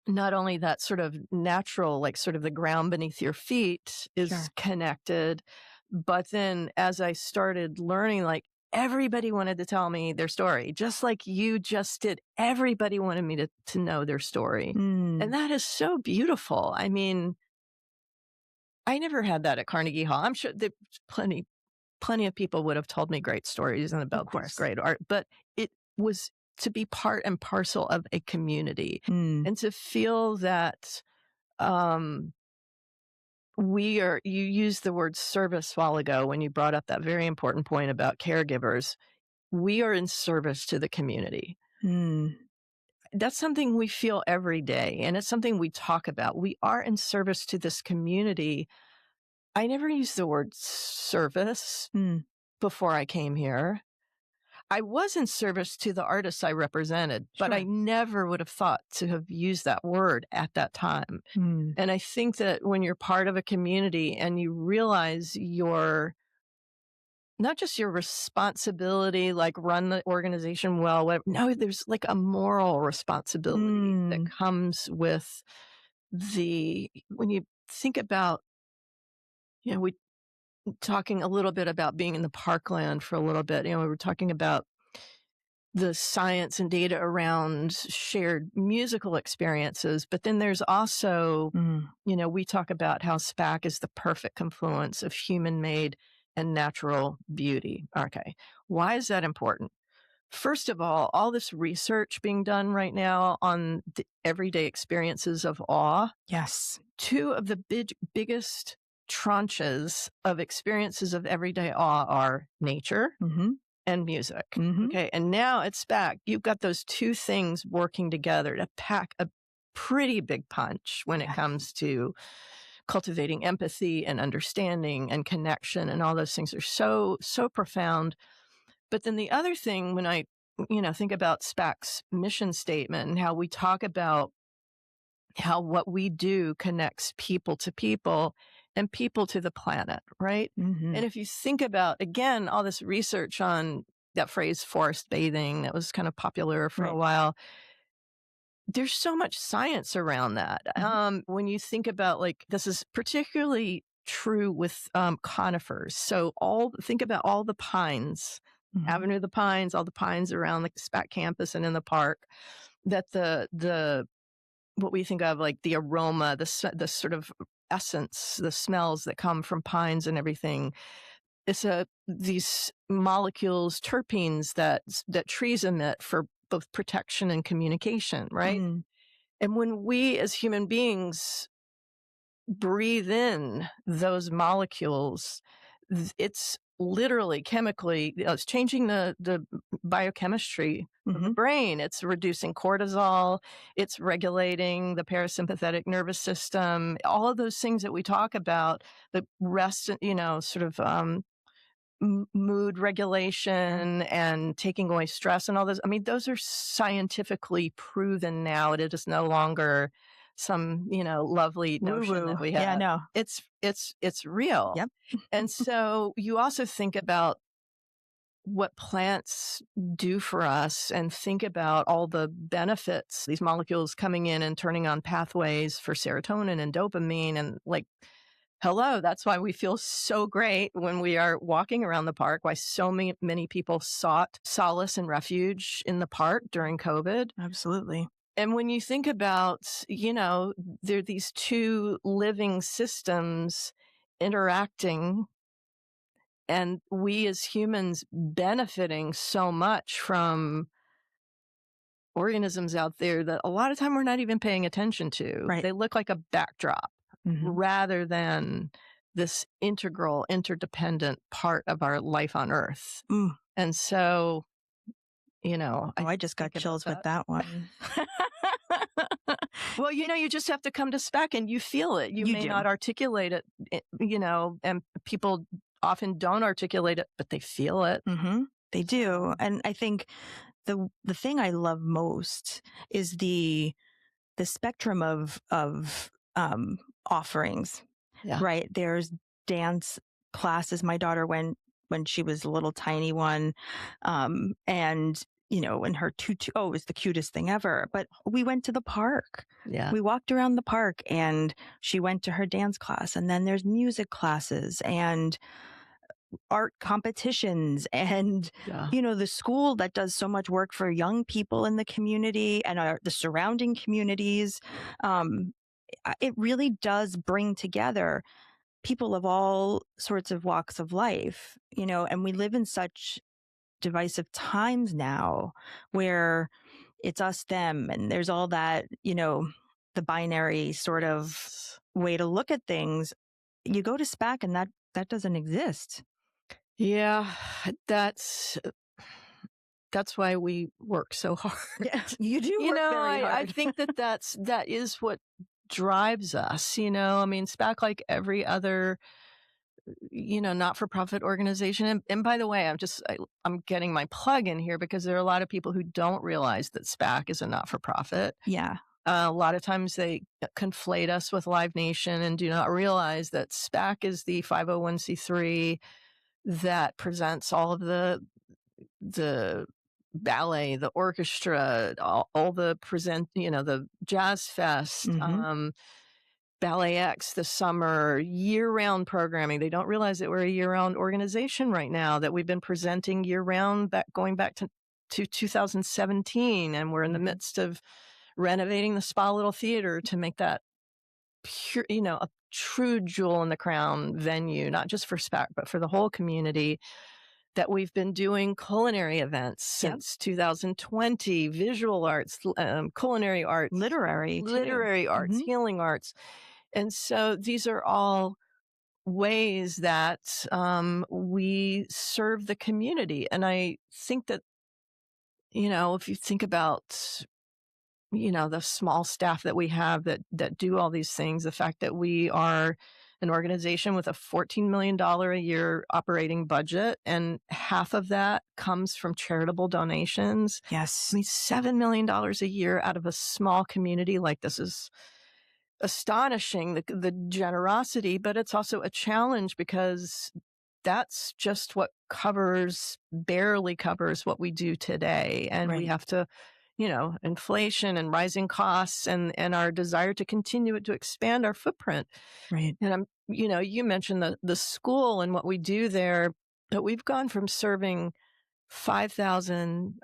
Speaker 3: not only that sort of natural, like sort of the ground beneath your feet is
Speaker 1: Sure.
Speaker 3: connected, but then as I started learning, like everybody wanted to tell me their story, just like you just did. Everybody wanted me to know their story.
Speaker 1: Mm.
Speaker 3: And that is so beautiful. I mean, I never had that at Carnegie Hall. I'm sure that plenty of people would have told me great stories and
Speaker 1: Of
Speaker 3: about this
Speaker 1: course.
Speaker 3: great art, but it was to be part and parcel of a community
Speaker 1: Mm.
Speaker 3: and to feel that um, you used the word service a while ago when you brought up that very important point about caregivers. We are in service to the community.
Speaker 1: Mm.
Speaker 3: That's something we feel every day, and it's something we talk about. We are in service to this community. I never used the word service
Speaker 1: Mm.
Speaker 3: before I came here. I was in service to the artists I represented, but I
Speaker 1: Sure.
Speaker 3: never would have thought to have used that word at that time.
Speaker 1: Mm.
Speaker 3: And I think that when you're part of a community and you realize not just your responsibility, like run the organization well, no, there's like a moral responsibility that
Speaker 1: Mm.
Speaker 3: comes with when you think about, we talking a little bit about being in the parkland for a little bit, we were talking about the science and data around shared musical experiences. But then there's also,
Speaker 1: Mm.
Speaker 3: we talk about how SPAC is the perfect confluence of human made and natural beauty. Okay. Why is that important? First of all this research being done right now on the everyday experiences of awe,
Speaker 1: Yes.
Speaker 3: two of the biggest tranches of experiences of everyday awe are nature
Speaker 1: Mm-hmm.
Speaker 3: and music.
Speaker 1: Mm-hmm.
Speaker 3: Okay. And now it's back. You've got those two things working together to pack a pretty big punch when it
Speaker 1: Yes.
Speaker 3: comes to cultivating empathy and understanding and connection. And all those things are so, so profound. But then the other thing, when I, think about SPAC's mission statement and how we talk about how what we do connects people to people and people to the planet, right?
Speaker 1: Mm-hmm.
Speaker 3: And if you think about, again, all this research on that phrase forest bathing that was kind of popular for a
Speaker 1: Right.
Speaker 3: while, there's so much science around that.
Speaker 1: Mm-hmm.
Speaker 3: When you think about, like, this is particularly true with conifers. So think about all the pines,
Speaker 1: Mm-hmm.
Speaker 3: Avenue of the Pines, all the pines around the SPAC campus and in the park, that the what we think of like the aroma, the sort of essence, the smells that come from pines and everything. It's these molecules, terpenes that trees emit for both protection and communication, right?
Speaker 1: Mm.
Speaker 3: And when we as human beings breathe in those molecules, it's literally chemically, it's changing the biochemistry of the
Speaker 1: Mm-hmm.
Speaker 3: brain. It's reducing cortisol. It's regulating the parasympathetic nervous system. All of those things that we talk about, the rest, sort of mood regulation and taking away stress and all those. I mean, those are scientifically proven now. It is no longer some, lovely notion
Speaker 1: Woo-woo.
Speaker 3: that we
Speaker 1: Yeah,
Speaker 3: have.
Speaker 1: no.
Speaker 3: It's real.
Speaker 1: Yep.
Speaker 3: And so you also think about what plants do for us and think about all the benefits, these molecules coming in and turning on pathways for serotonin and dopamine and like Hello, that's why we feel so great when we are walking around the park, why so many people sought solace and refuge in the park during COVID.
Speaker 1: Absolutely.
Speaker 3: And when you think about, there are these two living systems interacting, and we as humans benefiting so much from organisms out there that a lot of time we're not even paying attention to.
Speaker 1: Right.
Speaker 3: They look like a backdrop
Speaker 1: Mhm.
Speaker 3: rather than this integral, interdependent part of our life on Earth.
Speaker 1: Mm.
Speaker 3: And so,
Speaker 1: I just got
Speaker 3: think about
Speaker 1: chills with that one.
Speaker 3: Well, you just have to come to spec and you feel it. You
Speaker 1: You
Speaker 3: may
Speaker 1: do.
Speaker 3: not articulate it, and people often don't articulate it, but they feel it.
Speaker 1: They do. And I think the thing I love most is the spectrum of offerings.
Speaker 3: Yeah.
Speaker 1: Right. There's dance classes. My daughter went when she was a little tiny one. And in her tutu, it was the cutest thing ever. But we went to the park.
Speaker 3: Yeah.
Speaker 1: We walked around the park and she went to her dance class. And then there's music classes and art competitions and
Speaker 3: Yeah.
Speaker 1: the school that does so much work for young people in the community and the surrounding communities. It really does bring together people of all sorts of walks of life, and we live in such divisive times now where it's us, them, and there's all that, the binary sort of way to look at things. You go to SPAC and that doesn't exist.
Speaker 3: Yeah, that's why we work so hard.
Speaker 1: Yeah, you do work very hard.
Speaker 3: I think that is what drives us. I mean, SPAC, like every other, not-for-profit organization. And by the way, I'm getting my plug in here because there are a lot of people who don't realize that SPAC is a not-for-profit.
Speaker 1: Yeah.
Speaker 3: A lot of times they conflate us with Live Nation and do not realize that SPAC is the 501c3 that presents all of the ballet, the orchestra, all the the jazz fest, Ballet X this summer, year-round programming. They don't realize that we're a year-round organization right now, that we've been presenting year-round going back to 2017, and we're in the midst of renovating the Spa Little Theater to make that pure, a true jewel in the crown venue, not just for SPAC, but for the whole community. That we've been doing culinary events since 2020, visual arts, culinary arts,
Speaker 1: Literary
Speaker 3: arts, healing arts. And so these are all ways that we serve the community. And I think that, if you think about, the small staff that we have that do all these things, the fact that we are an organization with a $14 million a year operating budget, and half of that comes from charitable donations.
Speaker 1: Yes.
Speaker 3: I mean, $7 million a year out of a small community like this is astonishing, the generosity, but it's also a challenge because that's just what barely covers what we do today. And we have to, inflation and rising costs and our desire to continue to expand our footprint.
Speaker 1: Right.
Speaker 3: And you mentioned the school and what we do there, but we've gone from serving 5,000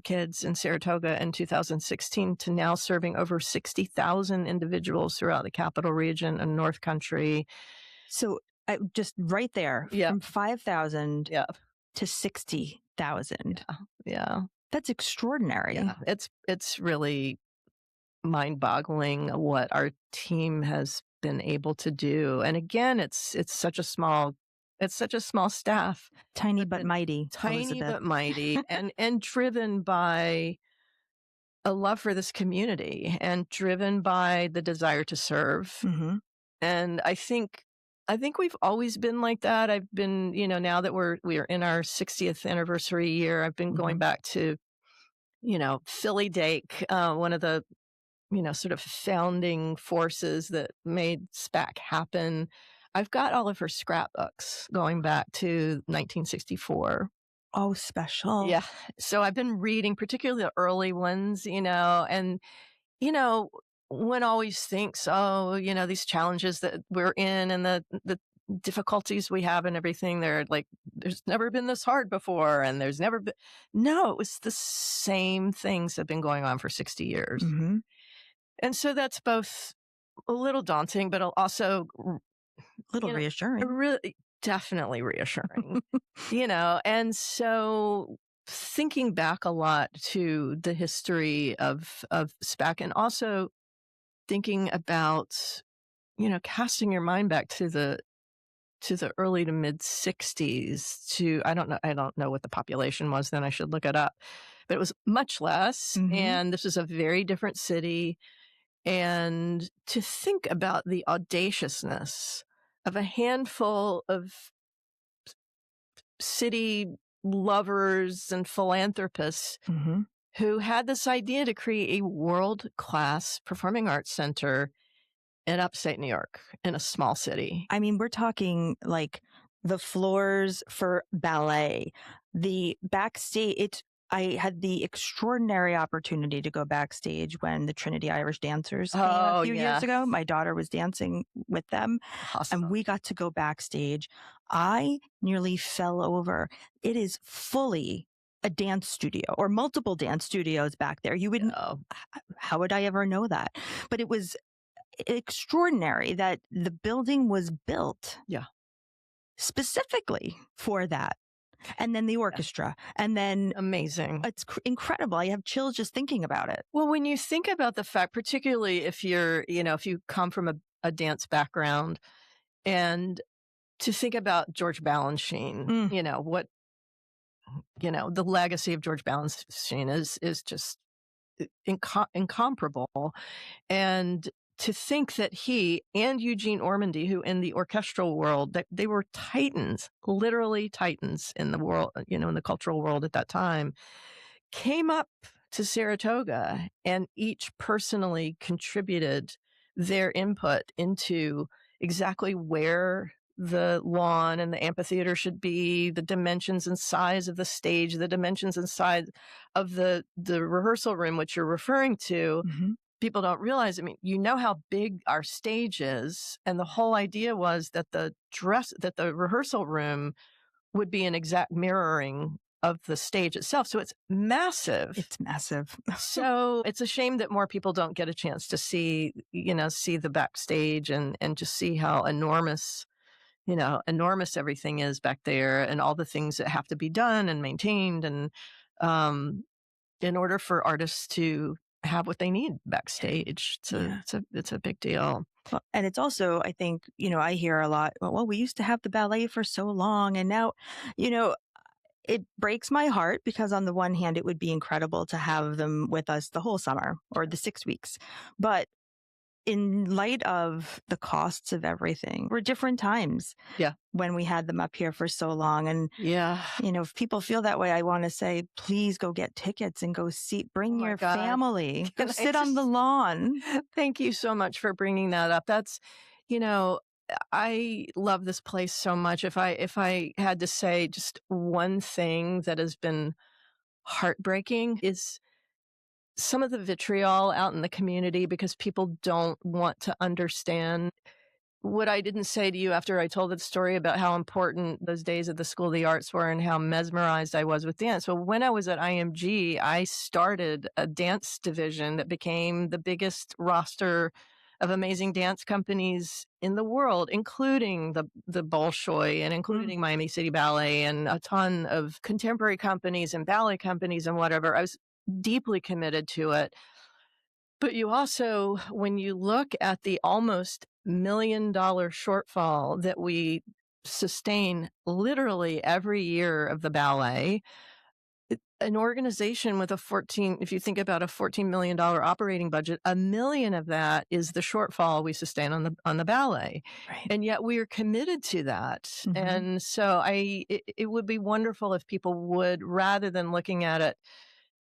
Speaker 3: kids in Saratoga in 2016 to now serving over 60,000 individuals throughout the Capital Region and North Country.
Speaker 1: So just right there, from 5,000 to 60,000.
Speaker 3: Yeah.
Speaker 1: That's extraordinary.
Speaker 3: Yeah. It's really mind-boggling what our team has been able to do. And again, it's such a small staff.
Speaker 1: Tiny but mighty.
Speaker 3: Tiny
Speaker 1: Elizabeth.
Speaker 3: but mighty, and driven by a love for this community and driven by the desire to serve. And I think we've always been like that. I've been, now that we are in our 60th anniversary year, I've been going back to, Philly Dake, one of the, sort of founding forces that made SPAC happen. I've got all of her scrapbooks going back to 1964.
Speaker 1: Oh, special.
Speaker 3: Yeah. So I've been reading, particularly the early ones, and, one always thinks, oh, these challenges that we're in and the difficulties we have and everything, they're like, there's never been this hard before. And there's never been, no, it was the same things that have been going on for 60 years.
Speaker 1: Mm-hmm.
Speaker 3: And so that's both a little daunting, but also,
Speaker 1: A little reassuring.
Speaker 3: really definitely reassuring, and so thinking back a lot to the history of SPAC, and also thinking about, casting your mind back to the early to mid 60s to, I don't know what the population was then, I should look it up, but it was much less.
Speaker 1: Mm-hmm.
Speaker 3: And this was a very different city. And to think about the audaciousness of a handful of city lovers and philanthropists
Speaker 1: Mm-hmm.
Speaker 3: who had this idea to create a world-class performing arts center in upstate New York in a small city.
Speaker 1: I mean, we're talking like the floors for ballet, the backstage. I had the extraordinary opportunity to go backstage when the Trinity Irish Dancers came a few years ago. My daughter was dancing with them,
Speaker 3: Awesome.
Speaker 1: and we got to go backstage. I nearly fell over. It is fully a dance studio or multiple dance studios back there. You wouldn't, how would I ever know that? But it was extraordinary that the building was built specifically for that. And then the orchestra, and then
Speaker 3: amazing.
Speaker 1: It's incredible. I have chills just thinking about it.
Speaker 3: Well, when you think about the fact, particularly if you're, if you come from a dance background, and to think about George Balanchine, the legacy of George Balanchine is just incomparable. And to think that he and Eugene Ormandy, who in the orchestral world, that they were titans, literally titans in the world, in the cultural world at that time, came up to Saratoga and each personally contributed their input into exactly where the lawn and the amphitheater should be, the dimensions and size of the stage, the dimensions and size of the rehearsal room, which you're referring to.
Speaker 1: Mm-hmm.
Speaker 3: People don't realize, how big our stage is. And the whole idea was that the rehearsal room would be an exact mirroring of the stage itself. So it's massive.
Speaker 1: It's massive.
Speaker 3: So it's a shame that more people don't get a chance to see the backstage and just see how enormous everything is back there, and all the things that have to be done and maintained, and in order for artists to have what they need backstage. It's a big deal.
Speaker 1: Well, and it's also, I think, I hear a lot, well, we used to have the ballet for so long, and now, it breaks my heart, because on the one hand, it would be incredible to have them with us the whole summer or the 6 weeks. But in light of the costs of everything, were different times when we had them up here for so long. And, if people feel that way, I want to say, please go get tickets and go bring your family, go sit on the lawn.
Speaker 3: Thank you so much for bringing that up. That's, I love this place so much. If I had to say just one thing that has been heartbreaking, is some of the vitriol out in the community, because people don't want to understand what I didn't say to you after I told the story about how important those days at the School of the Arts were and how mesmerized I was with dance. Well, when I was at IMG, I started a dance division that became the biggest roster of amazing dance companies in the world, including the Bolshoi and including Miami City Ballet and a ton of contemporary companies and ballet companies and whatever. I was deeply committed to it. But you also, when you look at the almost $1 million shortfall that we sustain literally every year of the ballet, an organization with if you think about a $14 million operating budget, $1 million of that is the shortfall we sustain on the ballet.
Speaker 1: Right.
Speaker 3: And yet we are committed to that.
Speaker 1: Mm-hmm.
Speaker 3: And so it would be wonderful if people would, rather than looking at it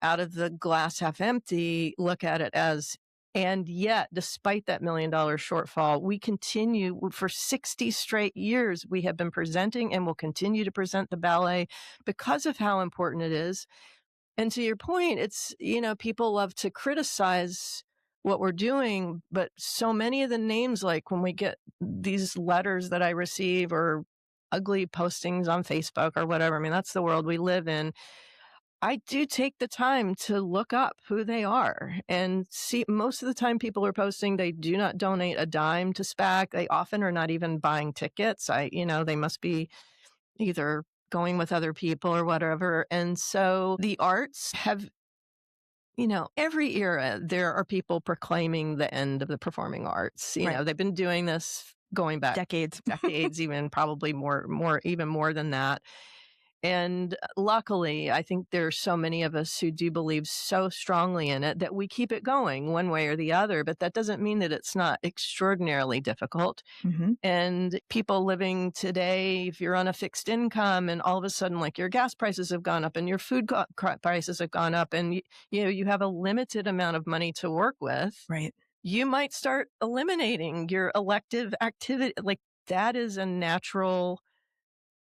Speaker 3: out of the glass half empty, look at it as, and yet, despite that $1 million shortfall, we continue for 60 straight years. We have been presenting and will continue to present the ballet because of how important it is. And to your point, it's, people love to criticize what we're doing. But so many of the names, like when we get these letters that I receive or ugly postings on Facebook or whatever, I mean, that's the world we live in. I do take the time to look up who they are and see. Most of the time people are posting, they do not donate a dime to SPAC. They often are not even buying tickets. They must be either going with other people or whatever. And so the arts have, every era, there are people proclaiming the end of the performing arts.
Speaker 1: Right.
Speaker 3: They've been doing this going back
Speaker 1: Decades.
Speaker 3: decades, even probably even more than that. And luckily, I think there's so many of us who do believe so strongly in it that we keep it going one way or the other. But that doesn't mean that it's not extraordinarily difficult.
Speaker 1: Mm-hmm.
Speaker 3: And people living today, if you're on a fixed income and all of a sudden, like, your gas prices have gone up and your food prices have gone up, and you have a limited amount of money to work with,
Speaker 1: Right.
Speaker 3: you might start eliminating your elective activity. Like, that is a natural.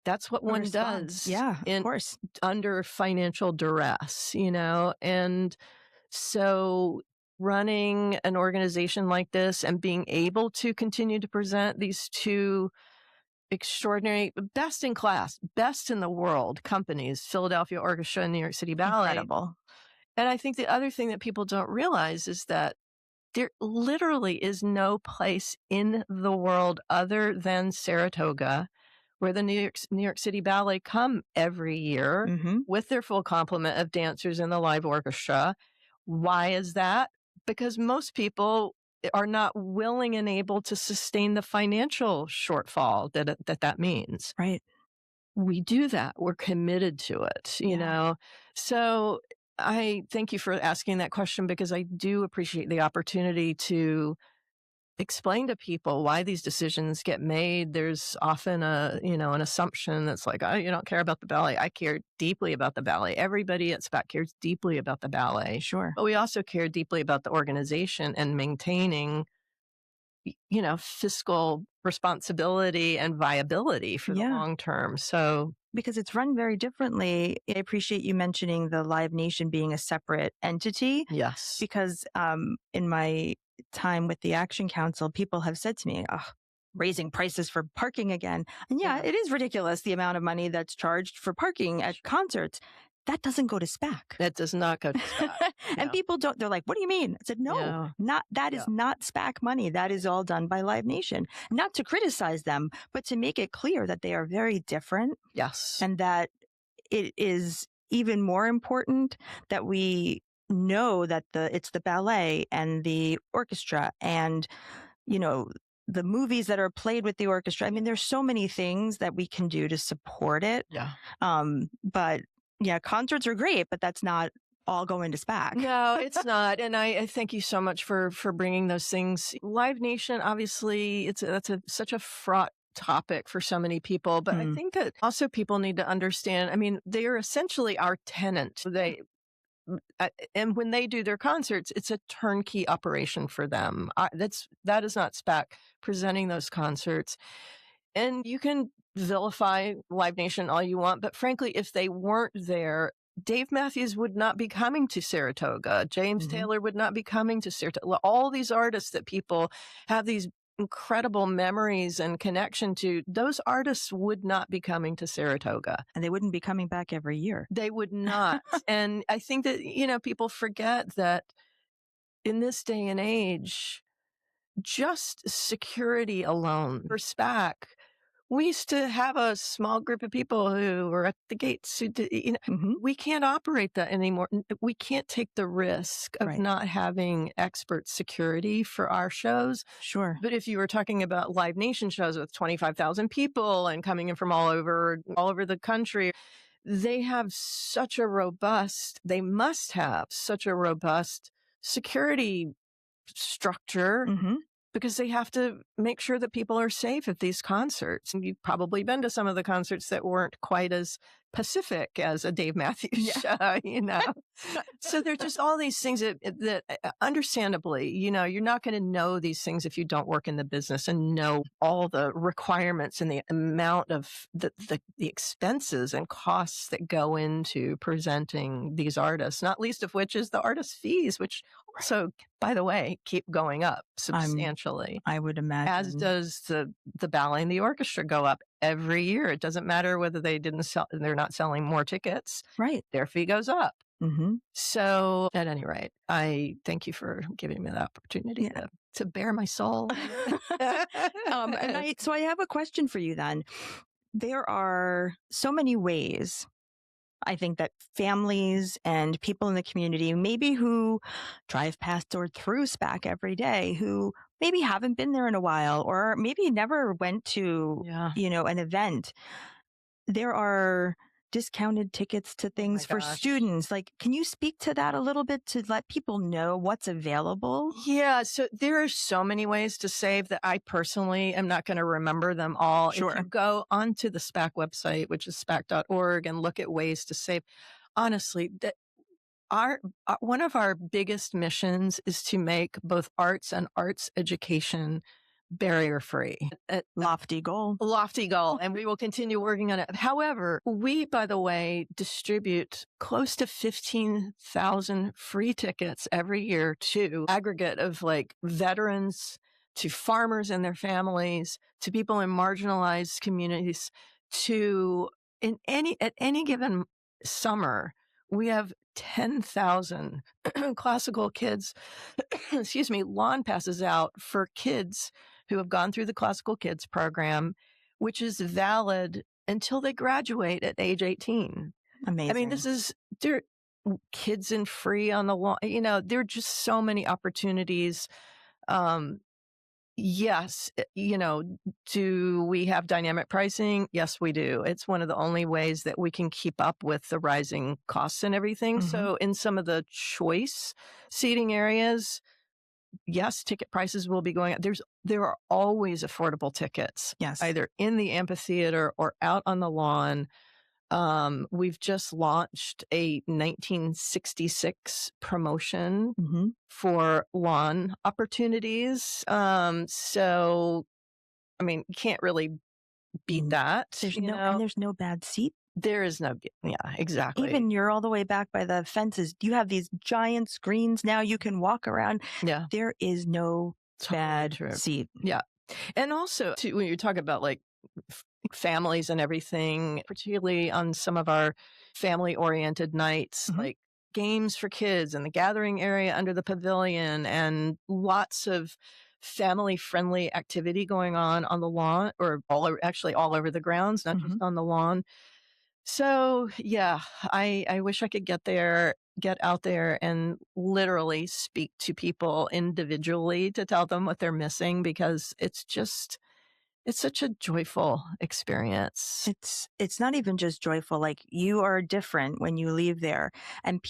Speaker 3: That's what one
Speaker 1: Response.
Speaker 3: does.
Speaker 1: Yeah, of course.
Speaker 3: Under financial duress, and so running an organization like this and being able to continue to present these two extraordinary, best in class, best in the world companies, Philadelphia Orchestra and New York City Ballet.
Speaker 1: Incredible.
Speaker 3: And I think the other thing that people don't realize is that there literally is no place in the world other than Saratoga where the New York City Ballet come every year
Speaker 1: Mm-hmm.
Speaker 3: with their full complement of dancers and the live orchestra. Why is that? Because most people are not willing and able to sustain the financial shortfall that means.
Speaker 1: Right.
Speaker 3: We do that. We're committed to it,
Speaker 1: Yeah.
Speaker 3: So I thank you for asking that question, because I do appreciate the opportunity to explain to people why these decisions get made. There's often an assumption that's like, oh, you don't care about the ballet. I care deeply about the ballet. Everybody at SPAC cares deeply about the ballet.
Speaker 1: Sure.
Speaker 3: But we also care deeply about the organization and maintaining, fiscal responsibility and viability for the
Speaker 1: Yeah.
Speaker 3: long term. So
Speaker 1: Because it's run very differently. I appreciate you mentioning the Live Nation being a separate entity,
Speaker 3: yes,
Speaker 1: because in my time with the Action Council, people have said to me, oh, raising prices for parking again. And yeah,
Speaker 3: Yeah.
Speaker 1: it is ridiculous, the amount of money that's charged for parking at concerts. That doesn't go to SPAC.
Speaker 3: that does not go to SPAC.
Speaker 1: And people don't, they're like, what do you mean? I said, no, that is not SPAC money. That is all done by Live Nation. Not to criticize them, but to make it clear that they are very different.
Speaker 3: Yes.
Speaker 1: And that it is even more important that we know that it's the ballet and the orchestra and, the movies that are played with the orchestra. I mean, there's so many things that we can do to support it.
Speaker 3: Yeah.
Speaker 1: But yeah, concerts are great, but that's not all going to SPAC.
Speaker 3: No, it's not. And I thank you so much for bringing those things. Live Nation, obviously, that's such a fraught topic for so many people. But I think that also people need to understand, I mean, they are essentially our tenant. And when they do their concerts, it's a turnkey operation for them. That is not SPAC presenting those concerts. And you can vilify Live Nation all you want, but frankly, if they weren't there, Dave Matthews would not be coming to Saratoga. James Taylor would not be coming to Saratoga. All these artists that people have these incredible memories and connection to, those artists would not be coming to Saratoga.
Speaker 1: And they wouldn't be coming back every year.
Speaker 3: They would not. And I think that, people forget that in this day and age, just security alone for SPAC, we used to have a small group of people who were at the gates. We can't operate that anymore. We can't take the risk of not having expert security for our shows.
Speaker 1: Sure.
Speaker 3: But if you were talking about Live Nation shows with 25,000 people and coming in from all over the country, they must have such a robust security structure. Because they have to make sure that people are safe at these concerts. And you've probably been to some of the concerts that weren't quite as Pacific as a Dave Matthews show, So there're just all these things that understandably, you're not going to know these things if you don't work in the business and know all the requirements and the amount of the expenses and costs that go into presenting these artists, not least of which is the artist fees, which also, by the way, keep going up substantially.
Speaker 1: I would imagine.
Speaker 3: As does the ballet and the orchestra go up every year. It doesn't matter whether they're not selling more tickets.
Speaker 1: Right.
Speaker 3: Their fee goes up.
Speaker 1: Mm-hmm.
Speaker 3: So at any rate, I thank you for giving me the opportunity to bare my soul.
Speaker 1: So I have a question for you then. There are so many ways I think that families and people in the community, maybe who drive past or through SPAC every day, who maybe haven't been there in a while, or maybe never went to, an event. There are discounted tickets to things for students. Like, can you speak to that a little bit to let people know what's available?
Speaker 3: Yeah. So there are so many ways to save that I personally am not going to remember them all.
Speaker 1: Sure.
Speaker 3: If you go onto the SPAC website, which is spac.org, and look at ways to save, honestly, one of our biggest missions is to make both arts and arts education barrier free.
Speaker 1: Lofty goal.
Speaker 3: And we will continue working on it. However, we, by the way, distribute close to 15,000 free tickets every year to aggregate of like veterans, to farmers and their families, to people in marginalized communities, at any given summer, we have 10,000 classical kids, lawn passes out for kids who have gone through the classical kids program, which is valid until they graduate at age 18.
Speaker 1: Amazing.
Speaker 3: I mean, there kids in free on the lawn, there are just so many opportunities. Yes, do we have dynamic pricing? Yes, we do. It's one of the only ways that we can keep up with the rising costs and everything.
Speaker 1: Mm-hmm.
Speaker 3: So in some of the choice seating areas, yes, ticket prices will be going up. There are always affordable tickets, either in the amphitheater or out on the lawn. We've just launched a 1966 promotion for lawn opportunities. So, I mean, you can't really beat that.
Speaker 1: And there's no bad seat.
Speaker 3: There is no, exactly.
Speaker 1: Even you're all the way back by the fences. You have these giant screens now. You can walk around.
Speaker 3: Yeah.
Speaker 1: There is no bad seat.
Speaker 3: Yeah. And also, when you talk about like families and everything, particularly on some of our family-oriented nights, like games for kids and the gathering area under the pavilion and lots of family-friendly activity going on the lawn, or all over the grounds, not just on the lawn. So, yeah, I wish I could get out there and literally speak to people individually to tell them what they're missing, because it's such a joyful experience.
Speaker 1: It's not even just joyful. Like, you are different when you leave there, and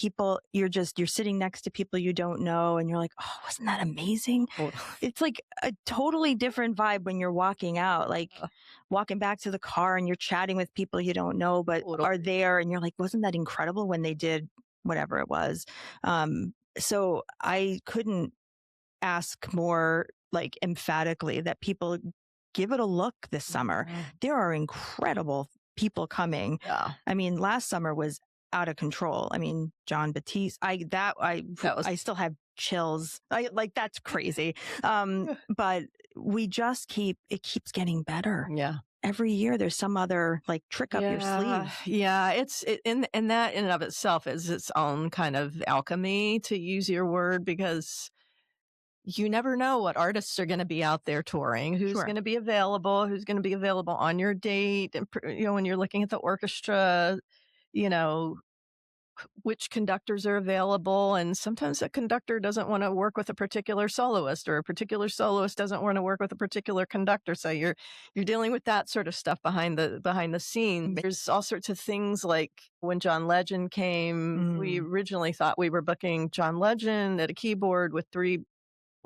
Speaker 1: you're sitting next to people you don't know, and you're like, oh, wasn't that amazing? It's like a totally different vibe when you're walking out, like walking back to the car and you're chatting with people you don't know, but are there. And you're like, wasn't that incredible when they did whatever it was? So I couldn't ask more, like, emphatically that people give it a look this summer. There are incredible people coming.
Speaker 3: Yeah.
Speaker 1: I mean, last summer was out of control. I mean, John Batiste, I still have chills. That's crazy. But it keeps getting better.
Speaker 3: Yeah.
Speaker 1: Every year there's some other trick up your sleeve.
Speaker 3: Yeah. And that in and of itself is its own kind of alchemy, to use your word, because you never know what artists are going to be out there touring, who's going to be available on your date. And, when you're looking at the orchestra, which conductors are available. And sometimes a conductor doesn't want to work with a particular soloist, or a particular soloist doesn't want to work with a particular conductor. So you're dealing with that sort of stuff behind the scenes. There's all sorts of things, like when John Legend came, we originally thought we were booking John Legend at a keyboard with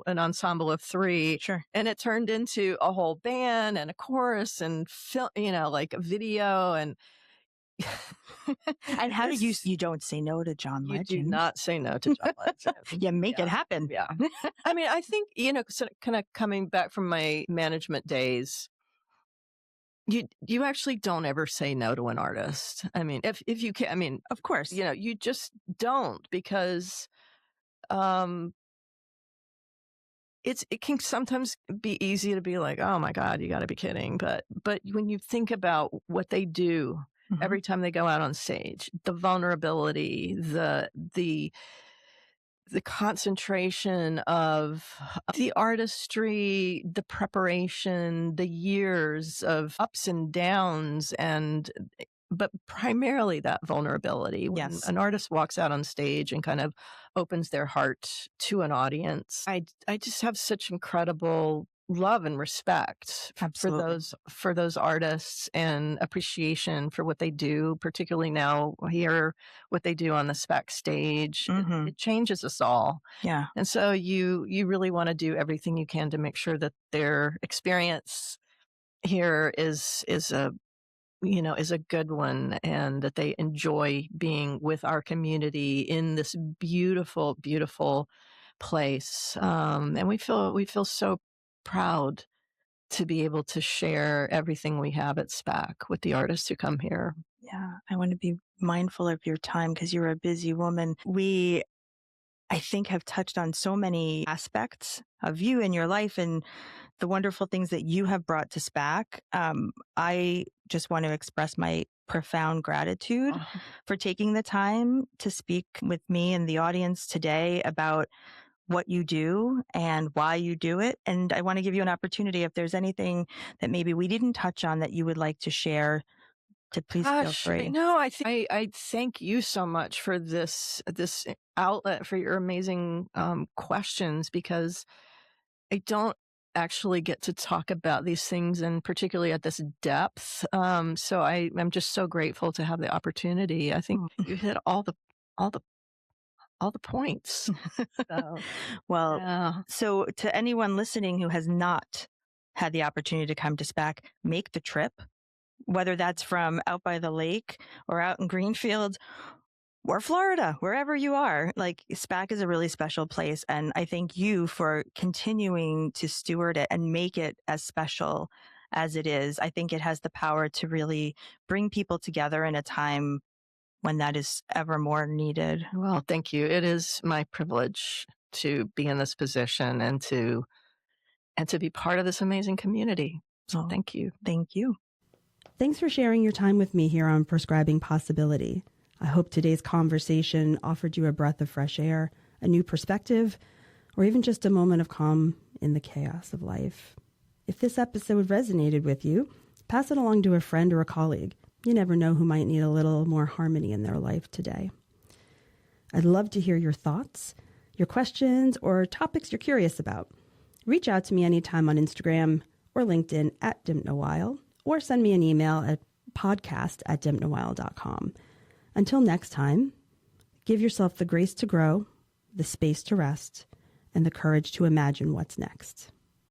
Speaker 3: an ensemble of 3.
Speaker 1: Sure.
Speaker 3: And it turned into a whole band and a chorus and film, like a video. And
Speaker 1: And how did you don't say no to John
Speaker 3: You do
Speaker 1: Legend.
Speaker 3: not say no to John Legend.
Speaker 1: You make it happen.
Speaker 3: Yeah. I mean, I think, so kind of coming back from my management days, you actually don't ever say no to an artist. I mean, if you can, I mean,
Speaker 1: Of course.
Speaker 3: you just don't, because um it can sometimes be easy to be like, oh my God, you got to be kidding. But when you think about what they do
Speaker 1: Mhm.
Speaker 3: every time they go out on stage, the vulnerability, the concentration of the artistry, the preparation, the years of ups and downs, but primarily that vulnerability. When
Speaker 1: Yes.
Speaker 3: an artist walks out on stage and kind of opens their heart to an audience, I just have such incredible love and respect
Speaker 1: Absolutely.
Speaker 3: for those artists, and appreciation for what they do, particularly now here, what they do on the spec stage.
Speaker 1: Mhm.
Speaker 3: It changes us all.
Speaker 1: Yeah.
Speaker 3: And so you really want to do everything you can to make sure that their experience here is a good one, and that they enjoy being with our community in this beautiful, beautiful place. And we feel so proud to be able to share everything we have at SPAC with the artists who come here.
Speaker 1: Yeah. I want to be mindful of your time because you're a busy woman. I think, have touched on so many aspects of you and your life and the wonderful things that you have brought to SPAC. I just want to express my profound gratitude
Speaker 3: Oh,
Speaker 1: for taking the time to speak with me and the audience today about what you do and why you do it. And I want to give you an opportunity, if there's anything that maybe we didn't touch on that you would like to share, to please feel
Speaker 3: gosh,
Speaker 1: free.
Speaker 3: no, I thank you so much for this outlet, for your amazing questions, because I don't actually get to talk about these things, and particularly at this depth. So I'm just so grateful to have the opportunity. I think
Speaker 1: Mm.
Speaker 3: you hit all the all the points. So
Speaker 1: Well,
Speaker 3: yeah.
Speaker 1: so to anyone listening who has not had the opportunity to come to SPAC, make the trip, whether that's from out by the lake or out in Greenfield or Florida, wherever you are. Like, SPAC is a really special place. And I thank you for continuing to steward it and make it as special as it is. I think it has the power to really bring people together in a time when that is ever more needed.
Speaker 3: Well, thank you. It is my privilege to be in this position, and to be part of this amazing community. So
Speaker 1: Oh,
Speaker 3: thank you.
Speaker 1: thank you.
Speaker 2: Thanks for sharing your time with me here on Prescribing Possibility. I hope today's conversation offered you a breath of fresh air, a new perspective, or even just a moment of calm in the chaos of life. If this episode resonated with you, pass it along to a friend or a colleague. You never know who might need a little more harmony in their life today. I'd love to hear your thoughts, your questions, or topics you're curious about. Reach out to me anytime on Instagram or LinkedIn at dimnawile, or send me an email at podcast@dimnawile.com. Until next time, give yourself the grace to grow, the space to rest, and the courage to imagine what's next.